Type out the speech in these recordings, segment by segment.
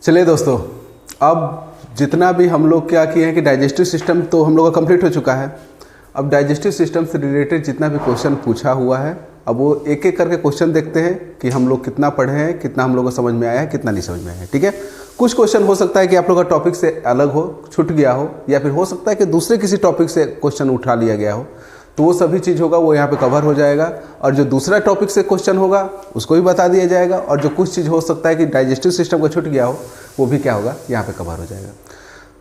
चलिए दोस्तों, अब जितना भी हम लोग क्या किए हैं कि डाइजेस्टिव सिस्टम तो हम लोग का कंप्लीट हो चुका है। अब डाइजेस्टिव सिस्टम से रिलेटेड जितना भी क्वेश्चन पूछा हुआ है, अब वो एक एक करके क्वेश्चन देखते हैं कि हम लोग कितना पढ़े हैं, कितना हम लोग को समझ में आया है, कितना नहीं समझ में आया है। ठीक है, कुछ क्वेश्चन हो सकता है कि आप लोग का टॉपिक से अलग हो, छूट गया हो, या फिर हो सकता है कि दूसरे किसी टॉपिक से क्वेश्चन उठा लिया गया हो, तो वो सभी चीज़ होगा वो यहाँ पे कवर हो जाएगा। और जो दूसरा टॉपिक से क्वेश्चन होगा उसको भी बता दिया जाएगा, और जो कुछ चीज़ हो सकता है कि डाइजेस्टिव सिस्टम को छूट गया हो वो भी क्या होगा यहाँ पे कवर हो जाएगा।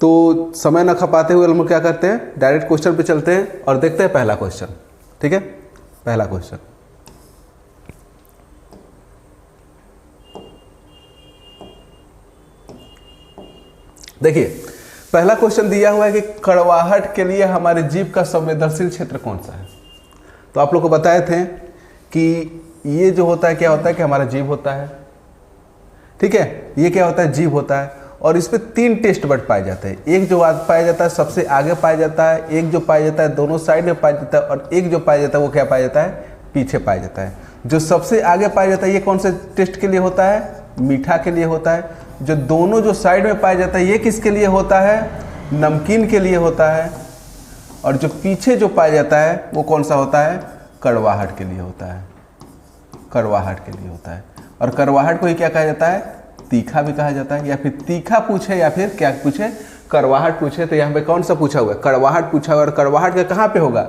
तो समय न खपाते हुए हम लोग क्या करते हैं, डायरेक्ट क्वेश्चन पे चलते हैं और देखते हैं पहला क्वेश्चन। ठीक है, पहला क्वेश्चन देखिए, पहला क्वेश्चन दिया हुआ है कि कड़वाहट के लिए हमारे जीभ का संवेदनशील क्षेत्र कौन सा है। तो आप लोग को बताए थे कि ये जो होता है क्या होता है कि हमारा जीभ होता है। ठीक है, ये क्या होता है, जीभ होता है, और इस पे 3 टेस्ट बड पाए जाते हैं। एक जो पाया जाता है सबसे आगे पाया जाता है, एक जो पाया जाता है दोनों साइड में पाया जाता है, और एक जो पाया जाता है वो क्या पाया जाता है, पीछे पाया जाता है। जो सबसे आगे पाया जाता है ये कौन से टेस्ट के लिए होता है, मीठा के लिए होता है। जो दोनों जो साइड में पाया जाता है ये किसके लिए होता है, नमकीन के लिए होता है। और जो पीछे जो पाया जाता है वो कौन सा होता है, कड़वाहट के लिए होता है, कड़वाहट के लिए होता है। और कड़वाहट को ही क्या कहा जाता है, तीखा भी कहा जाता है। या फिर तीखा पूछे या फिर क्या पूछे, कड़वाहट पूछे, तो यहाँ पे कौन सा पूछा हुआ है, कड़वाहट पूछा हुआ है। और कड़वाहट का कहाँ पे होगा,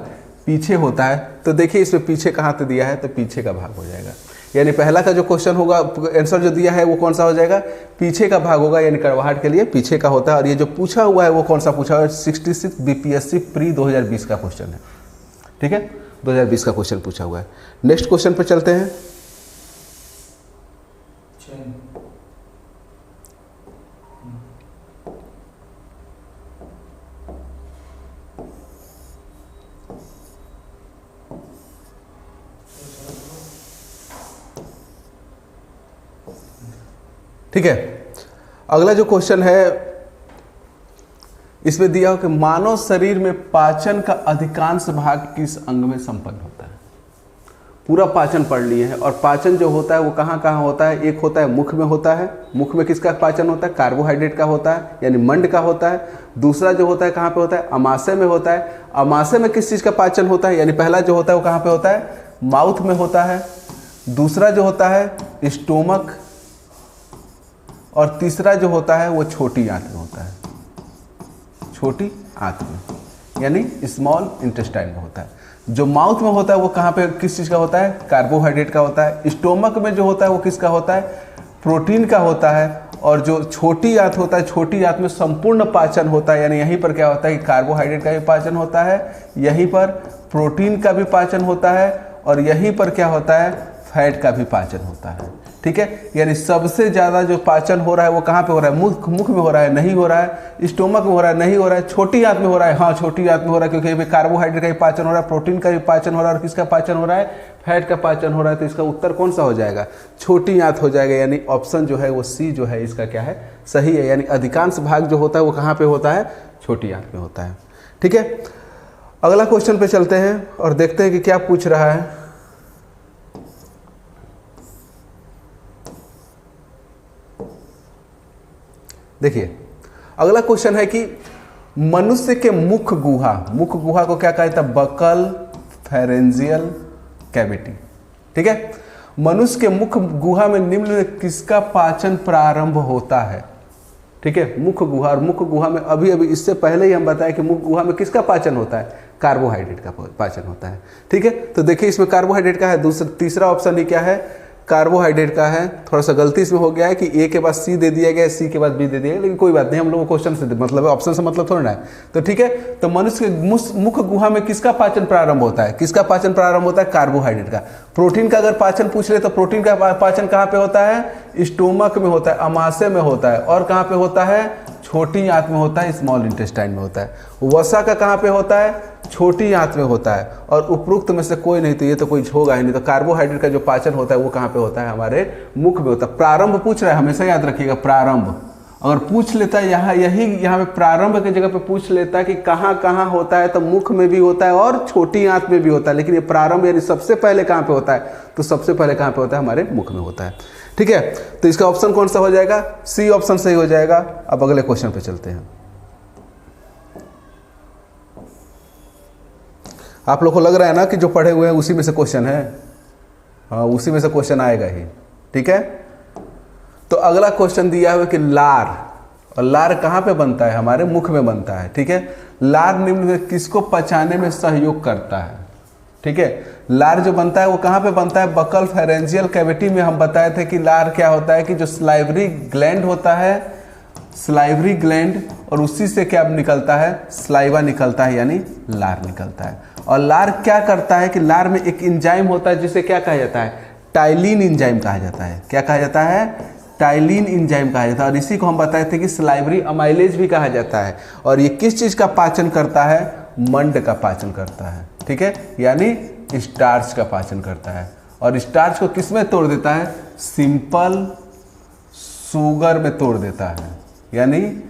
पीछे होता है। तो देखिए इसमें पीछे कहाँ पे दिया है, तो पीछे का भाग हो जाएगा। यानी पहला का जो क्वेश्चन होगा, आंसर जो दिया है वो कौन सा हो जाएगा, पीछे का भाग होगा, यानी कड़वाहट के लिए पीछे का होता है। और ये जो पूछा हुआ है वो कौन सा पूछा हुआ है, 66 बीपीएससी प्री 2020 का क्वेश्चन है। ठीक है, 2020 का क्वेश्चन पूछा हुआ है। नेक्स्ट क्वेश्चन पे चलते हैं। ठीक है, अगला जो क्वेश्चन है इसमें दिया हो कि मानव शरीर में पाचन का अधिकांश भाग किस अंग में संपन्न होता है। पूरा पाचन पढ़ लिए हैं, और पाचन जो होता है वो कहाँ कहाँ होता है, एक होता है मुख में होता है। मुख में किसका पाचन होता है, कार्बोहाइड्रेट का होता है, यानी मंड का होता है। दूसरा जो होता है कहाँ पे होता है, अमाशय में होता है। अमाशय में किस चीज़ का पाचन होता है, यानी पहला जो होता है वो कहाँ पे होता है, माउथ में होता है। दूसरा जो होता है स्टोमक, और तीसरा जो होता है वो छोटी आंत में होता है, छोटी आंत में, यानी स्मॉल इंटेस्टाइन में होता है। जो माउथ में होता है वो कहाँ पे किस चीज़ का होता है, कार्बोहाइड्रेट का होता है। स्टोमक में जो होता है वो किसका होता है, प्रोटीन का होता है। और जो छोटी आंत होता है, छोटी आंत में संपूर्ण पाचन होता है, यानी यहीं पर क्या होता है कि कार्बोहाइड्रेट का भी पाचन होता है, यहीं पर प्रोटीन का भी पाचन होता है, और यहीं पर क्या होता है, फैट का भी पाचन होता है। ठीक है, यानी सबसे ज़्यादा जो पाचन हो रहा है वो कहाँ पे हो रहा है, मुख में हो रहा है, नहीं हो रहा है। स्टोमक में हो रहा है, नहीं हो रहा है। छोटी आंत में हो रहा है, हाँ छोटी आंत में हो रहा है, क्योंकि यहाँ पे कार्बोहाइड्रेट का भी पाचन हो रहा है, प्रोटीन का भी पाचन हो रहा है, और किसका पाचन हो रहा है, फैट का पाचन हो रहा है। तो इसका उत्तर कौन सा हो जाएगा, छोटी आंत हो जाएगा। यानी ऑप्शन जो है वो सी जो है इसका क्या है, सही है। यानी अधिकांश भाग जो होता है वो कहाँ पे होता है, छोटी आंत में होता है। ठीक है, अगला क्वेश्चन पे चलते हैं और देखते हैं कि क्या पूछ रहा है। देखिए, अगला क्वेश्चन है कि मनुष्य के मुख गुहा, मुख गुहा को क्या कहा जाता है, बकल फेरेंजियल कैविटी। ठीक है, मनुष्य के मुख गुहा में निम्न में किसका पाचन प्रारंभ होता है। ठीक है, मुख गुहा, और मुख गुहा में अभी इससे पहले ही हम बताएं कि मुख गुहा में किसका पाचन होता है, कार्बोहाइड्रेट का पाचन होता है। ठीक है, तो देखिए इसमें कार्बोहाइड्रेट का है। तीसरा ऑप्शन ही क्या है, कार्बोहाइड्रेट का है। थोड़ा सा गलती इसमें हो गया है कि ए के बाद सी दे दिया गया है, सी के बाद बी दे दिया गया, लेकिन कोई बात नहीं, हम लोगों को क्वेश्चन से मतलब ऑप्शन से मतलब थोड़ा ना है। तो ठीक है, तो मनुष्य के मुख गुहा में किसका पाचन प्रारंभ होता है, किसका पाचन प्रारंभ होता है, कार्बोहाइड्रेट का। प्रोटीन का अगर पाचन पूछ ले तो प्रोटीन का पाचन कहाँ पे होता है, स्टोमक में होता है, अमाशय में होता है, और कहाँ पे होता है, छोटी आंत में होता है, स्मॉल इंटेस्टाइन में होता है। वसा का कहाँ पे होता है, छोटी आंत में होता है। और उपरोक्त में से कोई नहीं, तो ये तो कोई होगा ही नहीं। तो कार्बोहाइड्रेट का जो पाचन होता है वो कहाँ पे होता है, हमारे मुख में होता है। प्रारंभ पूछ रहा है, हमेशा याद रखिएगा, प्रारंभ अगर पूछ लेता है यहाँ पे प्रारंभ की जगह पे पूछ लेता है कि कहाँ कहाँ होता है, तो मुख में भी होता है और छोटी आंत में भी होता है। लेकिन ये प्रारंभ यानी सबसे पहले कहाँ पे होता है, तो सबसे पहले कहाँ पे होता है, हमारे मुख में होता है। ठीक है, तो इसका ऑप्शन कौन सा हो जाएगा? सी ऑप्शन सही हो जाएगा। अब अगले क्वेश्चन पे चलते हैं। आप लोग को लग रहा है ना कि जो पढ़े हुए हैं उसी में से क्वेश्चन है? हाँ, उसी में से क्वेश्चन आएगा ही। ठीक है, तो अगला क्वेश्चन दिया हुआ कि लार, और लार कहाँ पे बनता है? हमारे मुख में बनता है। ठीक है, लार निम्न में किसको पचाने में सहयोग करता है? ठीक है, लार जो बनता है वो कहाँ पे बनता है? बकल फेरेंजियल कैविटी में। हम बताए थे कि लार क्या होता है कि जो स्लाइवरी ग्लैंड होता है, स्लाइवरी ग्लैंड, और उसी से क्या निकलता है? स्लाइवा निकलता है, यानी लार निकलता है। और लार क्या करता है कि लार में एक एंजाइम होता है जिसे क्या कहा जाता है? टाइलिन एंजाइम कहा जाता है। क्या कहा जाता है? टाइलिन एंजाइम कहा जाता है। और इसी को हम बताए थे कि स्लाइवरी अमाइलेज भी कहा जाता है। और ये किस चीज का पाचन करता है? मंड का पाचन करता है। ठीक है, यानी स्टार्च का पाचन करता है। और स्टार्च को किस में तोड़ देता है? सिंपल शुगर में तोड़ देता है, यानी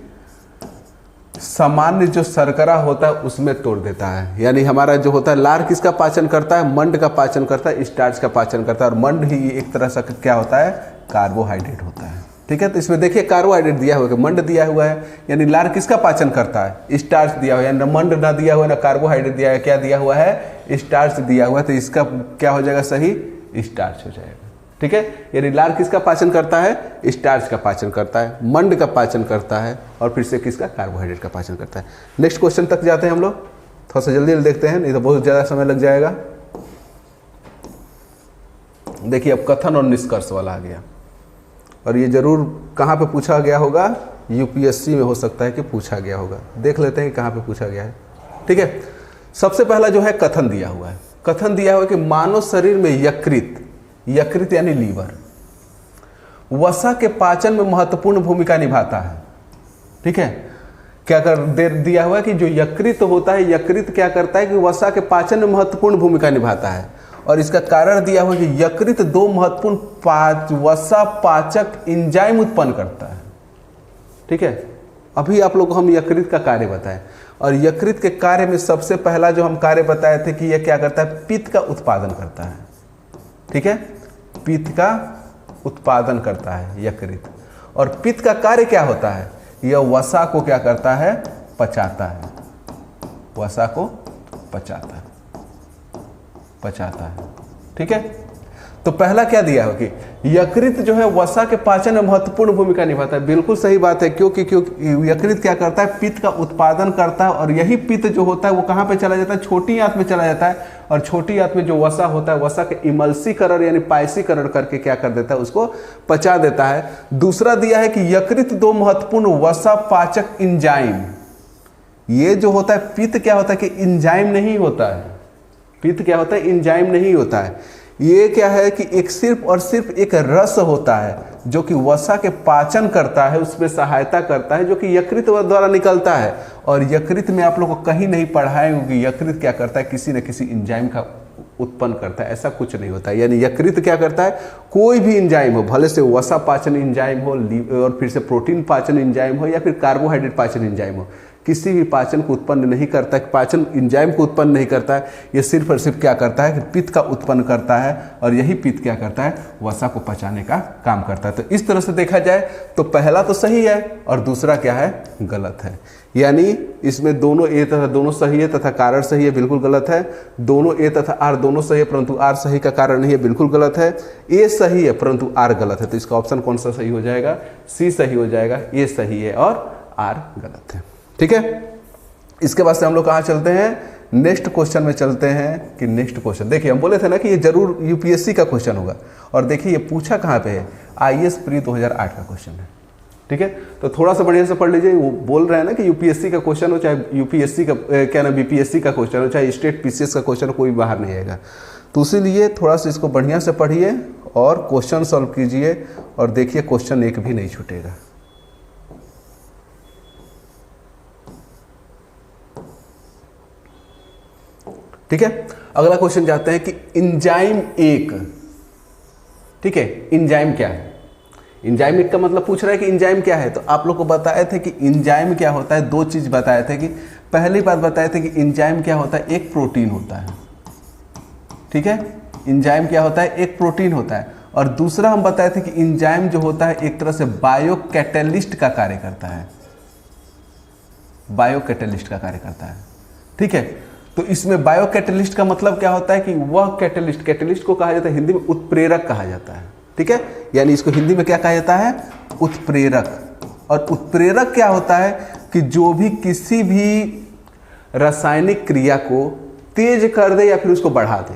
सामान्य जो शर्करा होता है उसमें तोड़ देता है। यानी हमारा जो होता है लार किसका पाचन करता है? मंड का पाचन करता है, स्टार्च का पाचन करता है। और मंड ही एक तरह से क्या होता है? कार्बोहाइड्रेट होता है। ठीक है, तो इसमें देखिए कार्बोहाइड्रेट दिया हुआ है, मंड दिया हुआ है, यानी लार किसका पाचन करता है? स्टार्च दिया हुआ है। ना मंड ना दिया हुआ है, ना कार्बोहाइड्रेट दिया है, क्या दिया हुआ है? स्टार्च दिया हुआ है। तो इसका क्या हो जाएगा? सही स्टार्च हो जाएगा। ठीक है, यानी लार किसका पाचन करता है? स्टार्च का पाचन करता है, मंड का पाचन करता है, और फिर से किसका? कार्बोहाइड्रेट का पाचन करता है। नेक्स्ट क्वेश्चन तक जाते हैं हम लोग, थोड़ा सा जल्दी देखते हैं, नहीं तो बहुत ज़्यादा समय लग जाएगा। देखिए अब कथन और निष्कर्ष वाला आ गया, और ये जरूर कहाँ पे पूछा गया होगा? यूपीएससी में हो सकता है कि पूछा गया होगा। देख लेते हैं कि कहाँ पे पूछा गया है। ठीक है, सबसे पहला जो है कथन दिया हुआ है। कथन दिया हुआ है कि मानव शरीर में यकृत, यकृत यानी लीवर, वसा के पाचन में महत्वपूर्ण भूमिका निभाता है। ठीक है, क्या कर दिया हुआ है कि जो यकृत होता है, यकृत क्या करता है कि वसा के पाचन में महत्वपूर्ण भूमिका निभाता है। और इसका कारण दिया हुआ है कि यकृत दो महत्वपूर्ण वसा पाचक एंजाइम उत्पन्न करता है। ठीक है, अभी आप लोग को हम यकृत का कार्य बताएं, और यकृत के कार्य में सबसे पहला जो हम कार्य बताए थे कि यह क्या करता है? पित्त का उत्पादन करता है। ठीक है, पित्त का उत्पादन करता है यकृत। और पित्त का कार्य क्या होता है? यह वसा को क्या करता है? पचाता है, वसा को पचाता है, पचाता है। ठीक है, तो पहला क्या दिया हो कि यकृत जो है वसा के पाचन में महत्वपूर्ण भूमिका निभाता है। बिल्कुल सही बात है, क्योंकि यकृत क्या करता है? पित्त का उत्पादन करता है, और यही पित्त जो होता है वो कहाँ पे चला जाता है? छोटी आंत में चला जाता है। और छोटी आंत में जो वसा होता है, वसा के इमल्सीकरण यानी पायसीकरण करके क्या कर देता है? उसको पचा देता है। दूसरा दिया है कि यकृत दो महत्वपूर्ण वसा पाचक एंजाइम, ये जो होता है पित्त क्या होता है कि एंजाइम नहीं होता है। पित्त क्या होता है? एंजाइम नहीं होता है। ये क्या है कि एक सिर्फ और सिर्फ एक रस होता है जो कि वसा के पाचन करता है, उसमें सहायता करता है, जो कि यकृत द्वारा निकलता है। और यकृत में आप लोग को कहीं नहीं पढ़ाएंगे कि यकृत क्या करता है? किसी न किसी एंजाइम का उत्पन्न करता है, ऐसा कुछ नहीं होता है। यानी यकृत क्या करता है? कोई भी एंजाइम हो, भले से वसा पाचन एंजाइम हो, और फिर से प्रोटीन पाचन एंजाइम हो, या फिर कार्बोहाइड्रेट पाचन एंजाइम हो, किसी भी पाचन को उत्पन्न नहीं करता है, पाचन एंजाइम को उत्पन्न नहीं करता है। ये सिर्फ और सिर्फ क्या करता है कि पित्त का उत्पन्न करता है, और यही पित्त क्या करता है? वसा को पचाने का काम करता है। तो इस तरह से देखा जाए तो पहला तो सही है और दूसरा क्या है? गलत है। यानी इसमें दोनों ए तथा दोनों सही है तथा कारण सही है, बिल्कुल गलत है। दोनों ए तथा आर दोनों सही है परंतु आर सही का कारण नहीं है, बिल्कुल गलत है। ए सही है परंतु आर गलत है। तो इसका ऑप्शन कौन सा सही हो जाएगा? सी सही हो जाएगा। ए सही है और आर गलत है। ठीक है, इसके बाद से हम लोग कहाँ चलते हैं? नेक्स्ट क्वेश्चन में चलते हैं। कि नेक्स्ट क्वेश्चन देखिए, हम बोले थे ना कि ये जरूर यूपीएससी का क्वेश्चन होगा, और देखिए ये पूछा कहाँ पे है? आईएएस प्री 2008 का क्वेश्चन है। ठीक है, तो थोड़ा सा बढ़िया से पढ़ लीजिए। वो बोल रहे हैं ना कि यूपीएससी का क्वेश्चन हो, चाहे यूपीएससी का क्या ना बीपीएससी का क्वेश्चन हो, चाहे स्टेट पीसीएस का क्वेश्चन हो, कोई बाहर नहीं आएगा। तो इसीलिए थोड़ा सा इसको बढ़िया से पढ़िए और क्वेश्चन सॉल्व कीजिए, और देखिए क्वेश्चन एक भी नहीं छूटेगा। ठीक है, अगला क्वेश्चन जाते हैं कि एंजाइम एक। ठीक है, एंजाइम क्या है? एंजाइम एक का मतलब पूछ रहा है कि एंजाइम क्या है। तो आप लोग को बताए थे कि एंजाइम क्या होता है। दो चीज बताए थे कि पहली बात बताए थे कि एंजाइम क्या होता है? एक प्रोटीन होता है। ठीक है, एंजाइम क्या होता है? एक प्रोटीन होता है। और दूसरा हम बताए थे कि इंजाइम जो होता है एक तरह से बायो कैटलिस्ट का कार्य करता है, बायो कैटलिस्ट का कार्य करता है। ठीक है, तो इसमें बायो कैटलिस्ट का मतलब क्या होता है कि वह कैटलिस्ट, कैटलिस्ट को कहा जाता है हिंदी में उत्प्रेरक कहा जाता है। ठीक है, यानी इसको हिंदी में क्या कहा जाता है, उत्प्रेरक। और उत्प्रेरक क्या होता है कि जो भी किसी भी रासायनिक क्रिया को तेज कर दे या फिर उसको बढ़ा दे,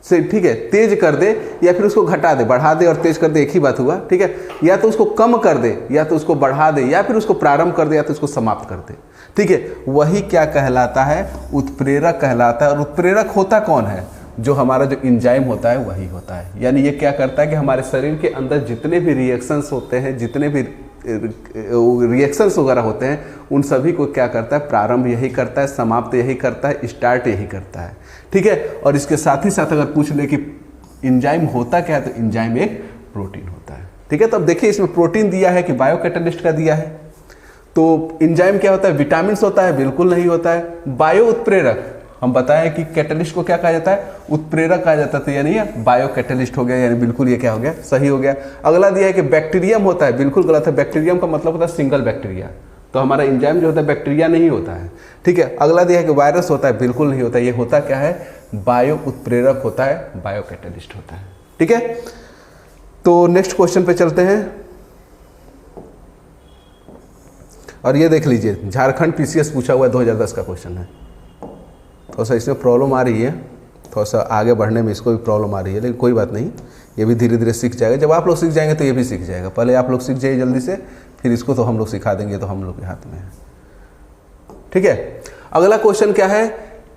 से ठीक है, तेज कर दे या फिर उसको घटा दे, बढ़ा दे और तेज कर दे एक ही बात हुआ। ठीक है, या तो उसको कम कर दे या तो उसको बढ़ा दे या फिर उसको प्रारंभ कर दे या तो उसको समाप्त कर दे। ठीक है, वही क्या कहलाता है, उत्प्रेरक कहलाता है। और उत्प्रेरक होता कौन है, जो हमारा जो एंजाइम होता है वही होता है। यानी ये क्या करता है कि हमारे शरीर के अंदर जितने भी रिएक्शंस होते हैं, जितने भी रिएक्शंस वगैरह होते हैं, उन सभी को क्या करता है, प्रारंभ यही करता है, समाप्त यही करता है, स्टार्ट यही करता है। ठीक है, और इसके साथ ही साथ अगर पूछ ले कि एंजाइम होता क्या है, तो एंजाइम एक प्रोटीन होता है। ठीक है, तो अब देखिए इसमें प्रोटीन दिया है कि बायो कैटलिस्ट का दिया है, तो एंजाइम क्या होता है, विटामिन होता है, बिल्कुल नहीं होता है। बायो उत्प्रेरक, हम बताएं कि कैटलिस्ट को क्या कहा जाता है, उत्प्रेरक कहा जाता है, यानी बायो कैटलिस्ट हो गया, यानी बिल्कुल ये क्या हो गया, सही हो गया। अगला दिया है कि बैक्टीरियम होता है, बिल्कुल गलत है। बैक्टीरियम का मतलब होता है सिंगल बैक्टीरिया, तो हमारा एंजाइम जो होता है बैक्टीरिया नहीं होता है। ठीक है, अगला दिया है कि वायरस होता है, बिल्कुल नहीं होता, ये होता क्या है, बायो उत्प्रेरक होता है, बायो कैटलिस्ट होता है। ठीक है, तो नेक्स्ट क्वेश्चन पे चलते हैं। और ये देख लीजिए, झारखंड पीसीएस पूछा हुआ है, 2010 का क्वेश्चन है। थोड़ा सा इसमें प्रॉब्लम आ रही है, थोड़ा सा आगे बढ़ने में इसको भी प्रॉब्लम आ रही है, लेकिन कोई बात नहीं, ये भी धीरे धीरे सीख जाएगा। जब आप लोग सीख जाएंगे तो ये भी सीख जाएगा। पहले आप लोग सीख जाइए जल्दी से, फिर इसको तो हम लोग सिखा देंगे, तो हम लोग के हाथ में है। ठीक है, अगला क्वेश्चन क्या है,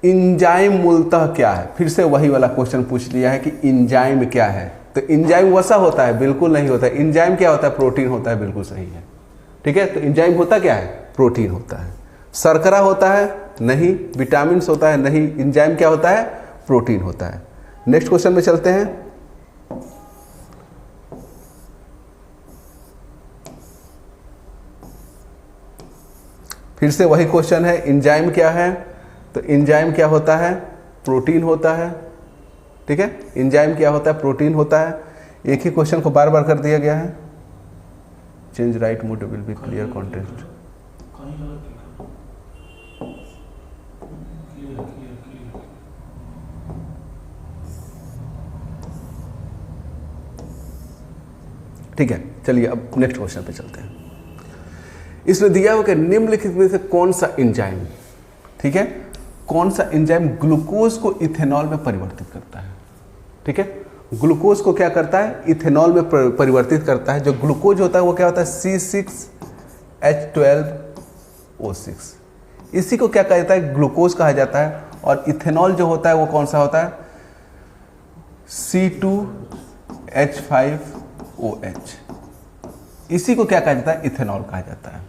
एंजाइम मूलतः क्या है। फिर से वही वाला क्वेश्चन पूछ लिया है कि एंजाइम क्या है। तो एंजाइम वसा होता है, बिल्कुल नहीं होता है। एंजाइम क्या होता है, प्रोटीन होता है, बिल्कुल सही है। ठीक है, तो एंजाइम होता क्या है, प्रोटीन होता है। शर्करा होता है, नहीं। विटामिन होता है, नहीं। एंजाइम क्या होता है, प्रोटीन होता है। नेक्स्ट क्वेश्चन में चलते हैं। फिर से वही क्वेश्चन है, एंजाइम क्या है, तो एंजाइम क्या होता है, प्रोटीन होता है। ठीक है, एंजाइम क्या होता है, प्रोटीन होता है। एक ही क्वेश्चन को बार बार कर दिया गया है। Change right mode will be clear context. ठीक है, चलिए अब नेक्स्ट क्वेश्चन पे चलते हैं। इसमें दिया हुआ कि निम्नलिखित में से कौन सा एंजाइम, ठीक है, कौन सा एंजाइम ग्लूकोज को इथेनॉल में परिवर्तित करता है। ठीक है, ग्लूकोज को क्या करता है, इथेनॉल में परिवर्तित करता है। जो ग्लूकोज होता है वो क्या होता है, C6H12O6, इसी को क्या कहा जाता है, ग्लूकोज कहा जाता है। और इथेनॉल जो होता है वो कौन सा होता है, C2H5OH, इसी को क्या कहा जाता है, इथेनॉल कहा जाता है।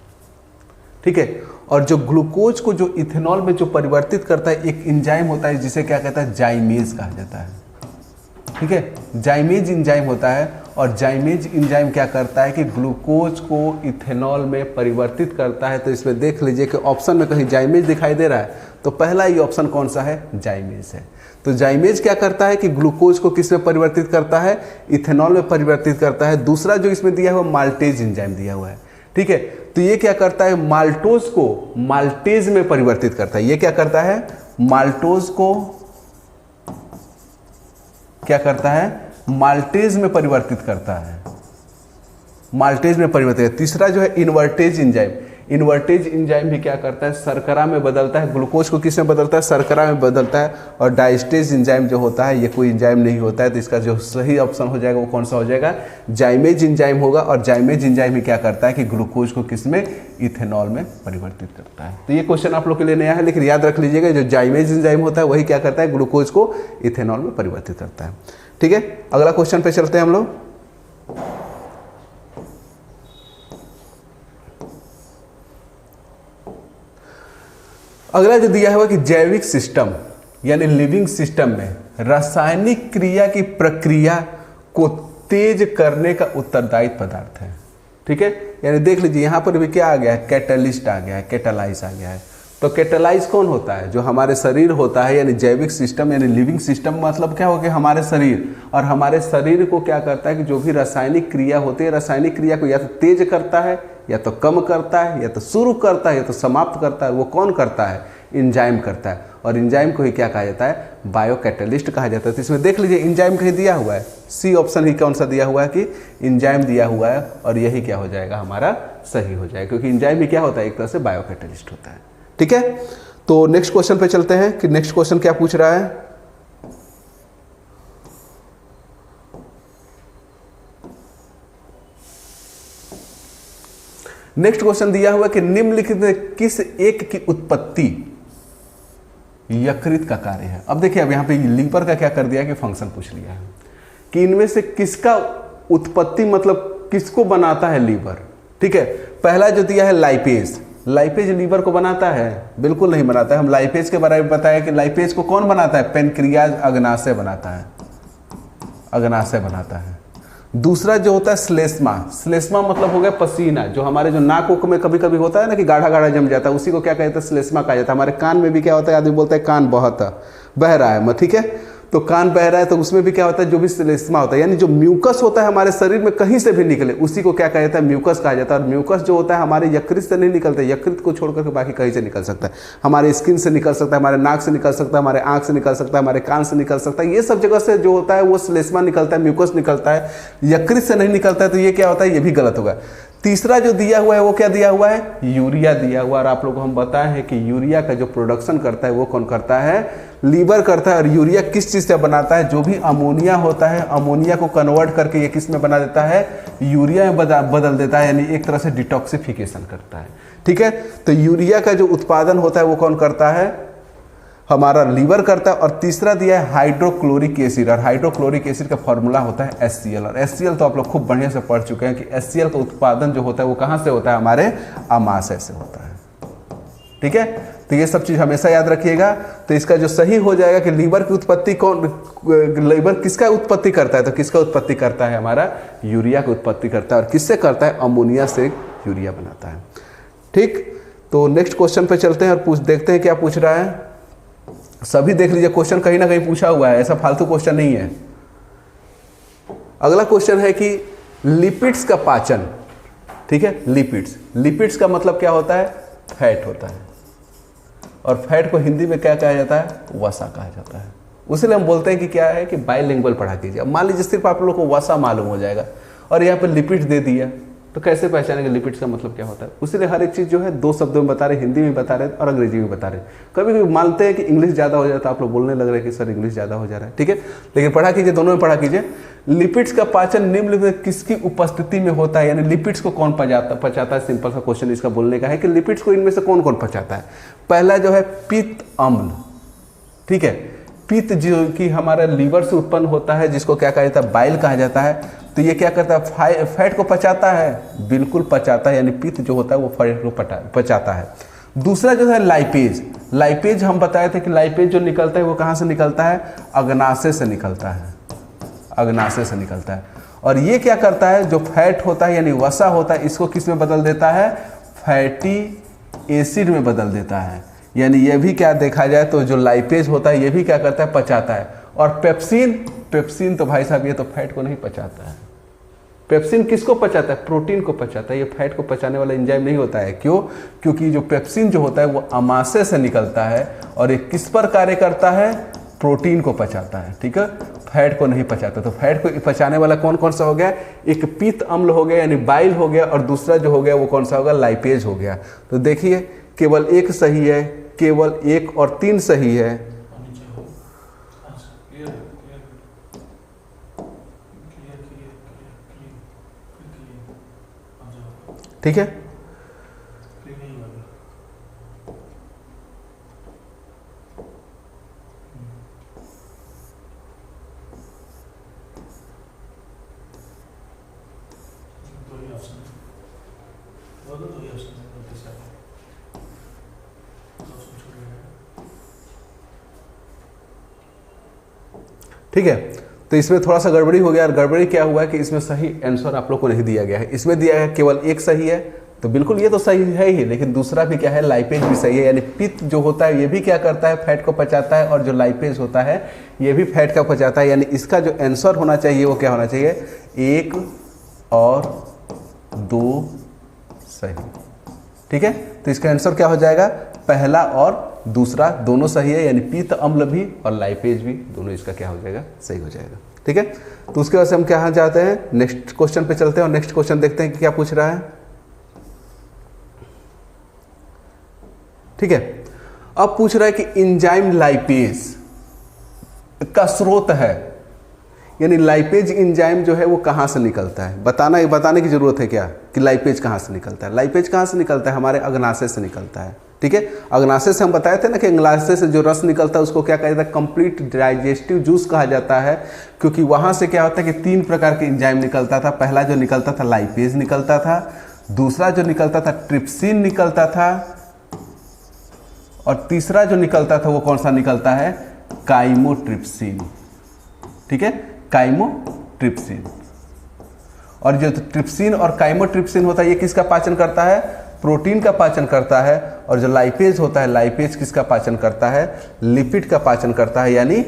ठीक है, और जो ग्लूकोज को जो इथेनॉल में जो परिवर्तित करता है एक एंजाइम होता है, जिसे क्या कहता है, जाइमेज कहा जाता है। ठीक है, जाइमेज एंजाइम होता है। और जाइमेज एंजाइम क्या करता है कि ग्लूकोज को इथेनॉल में परिवर्तित करता है। तो इसमें देख लीजिए कि ऑप्शन में कहीं जाइमेज दिखाई दे रहा है, तो पहला ही ऑप्शन कौन सा है, जाइमेज है। तो जाइमेज क्या करता है कि ग्लूकोज को किस में परिवर्तित करता है, इथेनॉल में परिवर्तित करता है। दूसरा जो इसमें दिया हुआ माल्टेज एंजाइम दिया हुआ है। ठीक है, तो ये क्या करता है, माल्टोज को माल्टेज में परिवर्तित करता है। ये क्या करता है, माल्टोज को क्या करता है, माल्टेज में परिवर्तित करता है, माल्टेज में परिवर्तित। तीसरा जो है इन्वर्टेज एंजाइम, इन्वर्टेज एंजाइम भी क्या करता है, शर्करा में बदलता है। ग्लूकोज को किस में बदलता है, शर्करा में बदलता है। और डाइस्टेज एंजाइम जो होता है ये कोई एंजाइम नहीं होता है। तो इसका जो सही ऑप्शन हो जाएगा वो कौन सा हो जाएगा, जाइमेज एंजाइम होगा। और जाइमेज एंजाइम ही क्या करता है कि ग्लूकोज को किस में, इथेनॉल में परिवर्तित करता है। तो ये क्वेश्चन आप लोग के लिए नया है, लेकिन याद रख लीजिएगा जो जाइमेज एंजाइम होता है वही क्या करता है, ग्लूकोज को इथेनॉल में परिवर्तित करता है। ठीक है, अगला क्वेश्चन पे चलते हैं हम लोग। अगला जो दिया हुआ कि जैविक सिस्टम यानी लिविंग सिस्टम में रासायनिक क्रिया की प्रक्रिया को तेज करने का उत्तरदायित्व पदार्थ है। ठीक है, यानी देख लीजिए यहाँ पर भी क्या आ गया है, कैटलिस्ट आ गया है, कैटालाइज आ गया है। तो कैटालाइज कौन होता है? जो हमारे शरीर होता है, यानी जैविक सिस्टम, यानी लिविंग सिस्टम। मतलब क्या हो गया? हमारे शरीर। और हमारे शरीर को क्या करता है कि जो भी रासायनिक क्रिया होती है, रासायनिक क्रिया को या तो तेज करता है, या तो कम करता है, या तो शुरू करता है, या तो समाप्त करता है। वो कौन करता है? एंजाइम करता है। और एंजाइम को ही क्या कहा जाता है? बायो कैटालिस्ट कहा जाता है। तो इसमें देख लीजिए एंजाइम कहीं दिया हुआ है, सी ऑप्शन ही कौन सा दिया हुआ है कि एंजाइम दिया हुआ है, और यही क्या हो जाएगा? हमारा सही हो जाएगा, क्योंकि एंजाइम भी क्या होता है? एक तरह से बायो कैटालिस्ट होता है। ठीक है, तो नेक्स्ट क्वेश्चन पे चलते हैं कि नेक्स्ट क्वेश्चन क्या पूछ रहा है। नेक्स्ट क्वेश्चन दिया हुआ कि निम्नलिखित में किस एक की उत्पत्ति यकृत का कार्य है। अब देखिए, अब यहां पे लीवर का क्या कर दिया कि फंक्शन पूछ लिया है कि इनमें से किसका उत्पत्ति, मतलब किसको बनाता है लीवर। ठीक है, पहला जो दिया है लाइपेज। लाइपेज लीवर को बनाता है? बिल्कुल नहीं बनाता है। हम लाइपेज के बारे में बताया कि लाइपेज को कौन बनाता है? पेनक्रियाज अग्नाशय बनाता है, अग्नाशय बनाता है। दूसरा जो होता है श्लेष्मा। श्लेष्मा मतलब हो गया पसीना, जो हमारे जो नाक उक में कभी कभी होता है ना कि गाढ़ा गाढ़ा जम जाता है, उसी को क्या कहते हैं? श्लेष्मा कहा जाता है। हमारे कान में भी क्या होता है? आदमी बोलता है कान बह रहा है, ठीक है, तो कान बह रहा है, तो उसमें भी क्या होता है? जो भी श्लेष्मा होता है, यानी जो म्यूकस होता है हमारे शरीर में कहीं से भी निकले, उसी को क्या कहा जाता है? म्यूकस कहा जाता है। और म्यूकस जो होता है हमारे यकृत से नहीं निकलता है, यकृत को छोड़कर के बाकी कहीं से निकल सकता है। हमारे स्किन से निकल सकता है, हमारे नाक से निकल सकता है, हमारे आंख से निकल सकता है, हमारे कान से निकल सकता है। ये सब जगह से जो होता है वो श्लेष्मा निकलता है, म्यूकस निकलता है, यकृत से नहीं निकलता है। तो ये क्या होता है? ये भी गलत होगा। तीसरा जो दिया हुआ है वो क्या दिया हुआ है? यूरिया दिया हुआ। और आप लोगों को हम बताए हैं कि यूरिया का जो प्रोडक्शन करता है वो कौन करता है? लीवर करता है। और यूरिया किस चीज से बनाता है? जो भी अमोनिया होता है, अमोनिया को कन्वर्ट करके ये किस में बना देता है? यूरिया में बदल देता है, यानी एक तरह से डिटॉक्सिफिकेशन करता है। ठीक है, तो यूरिया का जो उत्पादन होता है वो कौन करता है? हमारा लीवर करता है। और तीसरा दिया है हाइड्रोक्लोरिक एसिड। और हाइड्रोक्लोरिक एसिड का फॉर्मूला होता है HCl। और HCl तो आप लोग खूब बढ़िया से पढ़ चुके हैं कि HCl का उत्पादन जो होता है वो कहाँ से होता है? हमारे अमाशय से होता है। ठीक है, तो ये सब चीज हमेशा याद रखिएगा। तो इसका जो सही हो जाएगा कि लीवर की उत्पत्ति कौन, लीवर किसका उत्पत्ति करता है? तो किसका उत्पत्ति करता है? हमारा यूरिया की उत्पत्ति करता है। और किससे करता है? अमोनिया से यूरिया बनाता है। ठीक, तो नेक्स्ट क्वेश्चन पे चलते हैं और देखते हैं क्या पूछ रहा है। सभी देख लीजिए, क्वेश्चन कहीं ना कहीं पूछा हुआ है, ऐसा फालतू क्वेश्चन नहीं है। अगला क्वेश्चन है कि लिपिड्स का पाचन। ठीक है, लिपिड्स, लिपिड्स का मतलब क्या होता है? फैट होता है। और फैट को हिंदी में क्या कहा जाता है? वसा कहा जाता है। उसलिए हम बोलते हैं कि क्या है कि बाइलिंगुअल पढ़ा कीजिए। अब मान लीजिए सिर्फ आप लोग को वसा मालूम हो जाएगा और यहाँ पे लिपिड्स दे दिया, तो कैसे पहचानेंगे लिपिड्स का मतलब क्या होता है? उसीलिए हर एक चीज़ जो है 2 शब्दों में बता रहे, हिंदी में बता रहे और अंग्रेजी में बता रहे। कभी कभी मानते हैं कि इंग्लिश ज़्यादा हो जाता है, आप लोग बोलने लग रहे हैं कि सर इंग्लिश ज़्यादा हो जा रहा है। ठीक है, लेकिन पढ़ा कीजिए, दोनों में पढ़ा कीजिए। लिपिड्स का पाचन निम्नलिखित में किसकी उपस्थिति में होता है? यानी लिपिड्स को कौन पचाता है? सिंपल सा क्वेश्चन इसका बोलने का है कि लिपिड्स को इनमें से कौन कौन पचाता है। पहला जो है पित्त अम्ल। ठीक है, पित्त जो कि हमारा लीवर से उत्पन्न होता है, जिसको क्या कहा जाता है? बाइल कहा जाता है। तो ये क्या करता है? फैट को पचाता है, बिल्कुल पचाता है, यानी पित्त जो होता है वो फैट को पचाता है। दूसरा जो है लाइपेज। लाइपेज हम बताए थे कि लाइपेज जो निकलता है वो कहाँ से निकलता है? अग्नाशय से निकलता है, अग्नाशय से निकलता है। और ये क्या करता है? जो फैट होता है यानी वसा होता है, इसको किस में बदल देता है? फैटी एसिड में बदल देता है। यानी ये भी क्या देखा जाए तो जो लाइपेज होता है ये भी क्या करता है? पचाता है। और पेप्सिन, पेप्सिन तो भाई साहब ये तो फैट को नहीं पचाता है। पेप्सिन किसको पचाता है? प्रोटीन को पचाता है। ये फैट को पचाने वाला एंजाइम नहीं होता है। क्यों? क्योंकि जो पेप्सिन जो होता है वो अमाशय से निकलता है और ये किस पर कार्य करता है? प्रोटीन को पचाता है। ठीक है, फैट को नहीं पचाता। तो फैट को पचाने वाला कौन कौन सा हो गया? एक पित्त अम्ल हो गया यानी बाइल हो गया, और दूसरा जो हो गया वो कौन सा होगा? लाइपेज हो गया। तो देखिए केवल एक सही है, केवल 1 और 3 सही है। ठीक है, ठीक है। तो इसमें थोड़ा सा गड़बड़ी हो गया। और गड़बड़ी क्या हुआ कि इसमें सही आंसर आप लोग को नहीं दिया गया है। इसमें दिया है केवल 1 सही है, तो बिल्कुल ये तो सही है ही, लेकिन दूसरा भी क्या है, लाइपेज भी सही है। यानी पित्त जो होता है ये भी क्या करता है, फैट को पचाता है, और जो लाइपेज होता है ये भी फैट का पचाता है। यानी इसका जो आंसर होना चाहिए वो क्या होना चाहिए, 1 और 2 सही। ठीक है, तो इसका आंसर क्या हो जाएगा, पहला और दूसरा दोनों सही है, यानी पित्त अम्ल भी और लाइपेज भी दोनों इसका क्या हो जाएगा, सही हो जाएगा। ठीक है, तो उसके बाद से हम क्या जाते हैं, नेक्स्ट क्वेश्चन पे चलते हैं और नेक्स्ट क्वेश्चन देखते हैं कि क्या पूछ रहा है। ठीक है, अब पूछ रहा है कि एंजाइम लाइपेज का स्रोत है, यानी लाइपेज एंजाइम जो है वो कहाँ से निकलता है, बताने की जरूरत है क्या कि लाइपेज कहाँ से निकलता है। लाइपेज कहाँ से निकलता है, हमारे अग्नाशय से निकलता है। ठीक है, अग्नाशय से हम बताए थे ना कि अग्नाशय से जो रस निकलता है उसको क्या कहा जाता है, कंप्लीट डाइजेस्टिव जूस कहा जाता है, क्योंकि वहाँ से क्या होता है कि 3 प्रकार के एंजाइम निकलता था। पहला जो निकलता था लाइपेज निकलता था, दूसरा जो निकलता था ट्रिप्सिन निकलता था, और तीसरा जो निकलता था वो कौन सा निकलता है, काइमोट्रिप्सिन। ठीक है, काइमोट्रिप्सिन। और जो ट्रिप्सिन और काइमोट्रिप्सिन होता है ये किसका पाचन करता है, प्रोटीन का पाचन करता है। और जो लाइपेज होता है, लाइपेज किसका पाचन करता है, लिपिड का पाचन करता है, यानी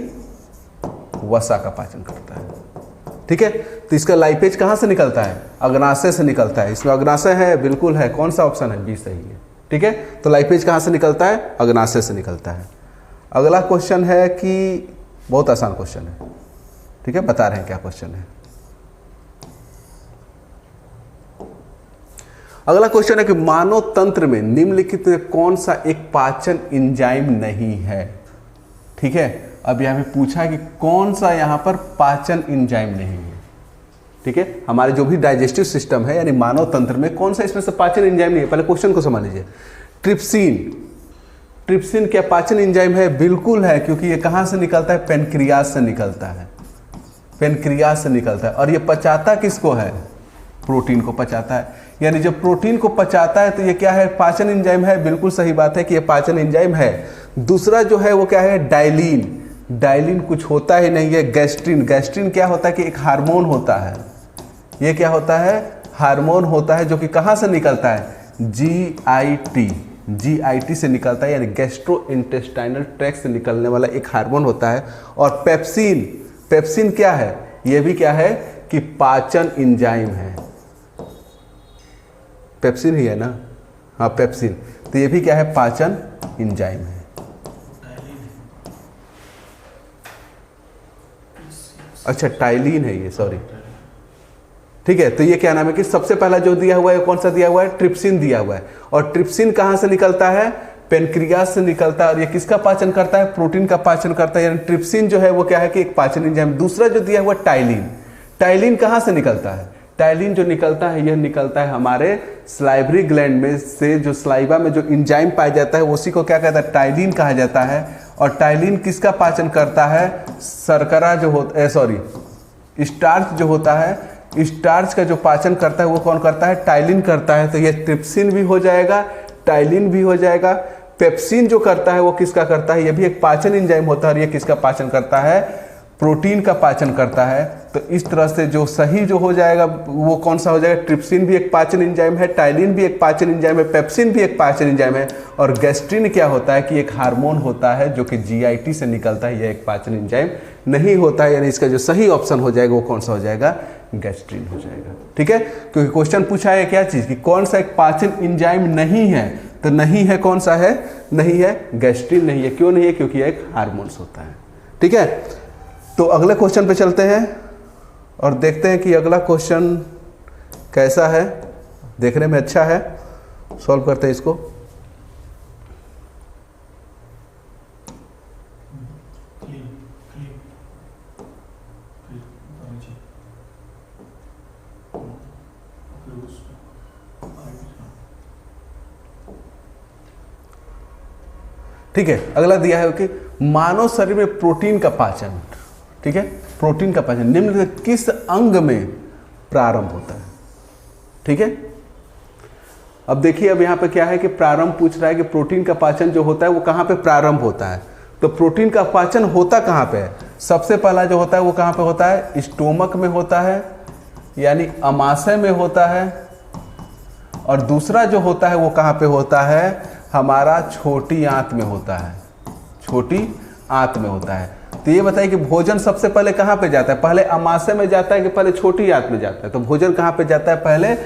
वसा का पाचन करता है। ठीक है, तो इसका लाइपेज कहाँ से निकलता है, अग्नाशय से निकलता है। इसमें अग्नाशय है, बिल्कुल है, कौन सा ऑप्शन है, बी सही है। ठीक है, तो लाइपेज कहाँ से निकलता है, अग्नाशय से निकलता है। अगला क्वेश्चन है कि बहुत आसान क्वेश्चन है। ठीक है, बता रहे हैं क्या क्वेश्चन है। अगला क्वेश्चन है कि मानव तंत्र में निम्नलिखित में कौन सा एक पाचन एंजाइम नहीं है। ठीक है, अब यहां पे पूछा है कि कौन सा यहां पर पाचन एंजाइम नहीं है। ठीक है, हमारे जो भी डाइजेस्टिव सिस्टम है यानी मानव तंत्र में कौन सा इसमें से पाचन एंजाइम नहीं है। पहले क्वेश्चन को समझ लीजिए। ट्रिप्सिन, ट्रिप्सिन क्या पाचन एंजाइम है, बिल्कुल है, क्योंकि ये कहां से निकलता है, पेनक्रियाज से निकलता है, पेनक्रियाज से निकलता है। और ये पचाता किसको है, प्रोटीन को पचाता है। यानी जब प्रोटीन को पचाता है तो ये क्या है, पाचन एंजाइम है। बिल्कुल सही बात है कि ये पाचन एंजाइम है। दूसरा जो है वो क्या है, डाइलिन। डाइलिन कुछ होता ही नहीं है, गैस्ट्रिन। गैस्ट्रिन क्या होता है कि एक हार्मोन होता है। ये क्या होता है, हार्मोन होता है, जो कि कहाँ से निकलता है, GIT, GIT से निकलता है, यानी गैस्ट्रो इंटेस्टाइनल ट्रैक्ट से निकलने वाला एक हार्मोन होता है। और पेप्सिन, पेप्सिन क्या है, ये भी क्या है कि पाचन एंजाइम है। पेप्सिन ही है ना, हाँ पेप्सिन, तो ये भी क्या है, पाचन एंजाइम है। अच्छा टाइलिन है ये, सॉरी। ठीक है, तो ये क्या नाम है कि सबसे पहला जो दिया हुआ है कौन सा दिया हुआ है, ट्रिप्सिन दिया हुआ है। और ट्रिप्सिन कहाँ से निकलता है, पेनक्रियाज से निकलता है। और ये किसका पाचन करता है, प्रोटीन का पाचन करता है। यानी ट्रिप्सिन जो है वो क्या है कि एक पाचन एंजाइम। दूसरा जो दिया हुआ टाइलिन, टाइलिन कहाँ से निकलता है, टाइलिन जो निकलता है यह निकलता है हमारे स्लाइवरी ग्लैंड में से। जो स्लाइवा में जो एंजाइम पाया जाता है उसी को क्या कहता है, टाइलिन कहा जाता है। और टाइलिन किसका पाचन करता है, शर्करा जो होता है, सॉरी स्टार्च जो होता है, स्टार्च का जो पाचन करता है वो कौन करता है, टाइलिन करता है। तो ये ट्रिप्सिन भी हो जाएगा, टाइलिन भी हो जाएगा। पेप्सिन जो करता है वो किसका करता है, ये भी एक पाचन एंजाइम होता है। और ये किसका पाचन करता है, प्रोटीन का पाचन करता है। तो इस तरह से जो सही जो हो जाएगा वो कौन सा हो जाएगा, ट्रिप्सिन भी एक पाचन एंजाइम है, टाइलिन भी एक पाचन एंजाइम है, पेप्सिन भी एक पाचन एंजाइम है। और गैस्ट्रिन क्या होता है कि एक हार्मोन होता है जो कि GIT से निकलता है, यह एक पाचन एंजाइम नहीं होता है। यानी इसका जो सही ऑप्शन हो जाएगा वो कौन सा हो जाएगा, गैस्ट्रिन हो जाएगा। ठीक है, क्योंकि क्वेश्चन पूछा है क्या चीज कि कौन सा एक पाचन एंजाइम नहीं है, तो नहीं है कौन सा है, नहीं है गैस्ट्रिन नहीं है। क्यों नहीं है, क्योंकि यह एक हार्मोन्स होता है। ठीक है, तो अगले क्वेश्चन पे चलते हैं और देखते हैं कि अगला क्वेश्चन कैसा है, देखने में अच्छा है। सॉल्व करते हैं इसको। ठीक है, अगला दिया है कि मानव शरीर में प्रोटीन का पाचन, ठीक है, प्रोटीन का पाचन निम्नलिखित किस अंग में प्रारंभ होता है। ठीक है, अब देखिए, अब यहां पे क्या है कि प्रारंभ पूछ रहा है कि प्रोटीन का पाचन जो होता है वो कहां पे प्रारंभ होता है। तो प्रोटीन का पाचन होता कहां पे है, सबसे पहला जो होता है वो कहां पे होता है, स्टोमक में होता है, यानी अमाशय में होता है। और दूसरा जो होता है वो कहाँ पे होता है, हमारा छोटी आंत में होता है, छोटी आंत में होता है। तो ये बताइए कि भोजन सबसे पहले कहाँ पे जाता है, पहले अमाशय में जाता है कि पहले छोटी आंत में जाता है? तो भोजन कहाँ पे जाता है, पहले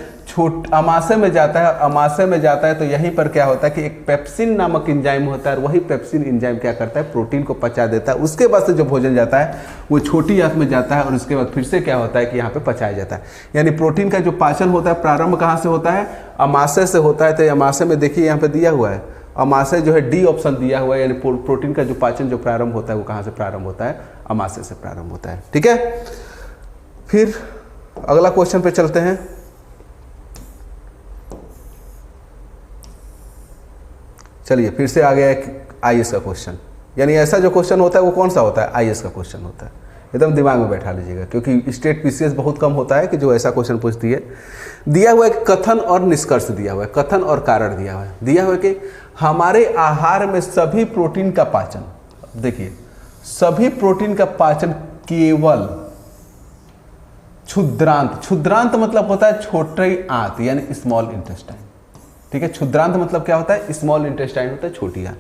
अमाशय में जाता है। अमाशय में जाता है तो यहीं पर क्या होता है कि एक पेप्सिन नामक एंजाइम होता है, और वही पेप्सिन एंजाइम क्या करता है, प्रोटीन को पचा देता है। उसके बाद से जो भोजन जाता है वो छोटी आंत में जाता है, और उसके बाद फिर से क्या होता है कि यहाँ पे पचाया जाता है। यानी प्रोटीन का जो पाचन होता है प्रारंभ कहाँ से होता है, अमाशय से होता है। तो अमाशय में देखिए यहाँ पे दिया हुआ है, अमाशय जो है डी ऑप्शन दिया हुआ है, यानी प्रोटीन का जो पाचन जो प्रारंभ होता है वो कहाँ से प्रारंभ होता है, अमाशय से प्रारंभ होता है। ठीक है, फिर अगला क्वेश्चन पे चलते हैं। चलिए फिर से आ गया एक आईएएस का क्वेश्चन। यानी ऐसा जो क्वेश्चन होता है वो कौन सा होता है, आईएएस का क्वेश्चन होता है। एकदम दिमाग में बैठा लीजिएगा, क्योंकि स्टेट पीसीएस बहुत कम होता है कि जो ऐसा क्वेश्चन पूछती है। दिया हुआ है कथन और निष्कर्ष दिया हुआ है, कथन और कारण दिया हुआ है। दिया हुआ है कि हमारे आहार में सभी प्रोटीन का पाचन, देखिए सभी प्रोटीन का पाचन केवल क्षुद्रांत, क्षुद्रांत मतलब होता है छोटी आंत यानी स्मॉल इंटेस्टाइन। ठीक है, क्षुद्रांत मतलब क्या होता है, स्मॉल इंटेस्टाइन होता है, छोटी आंत।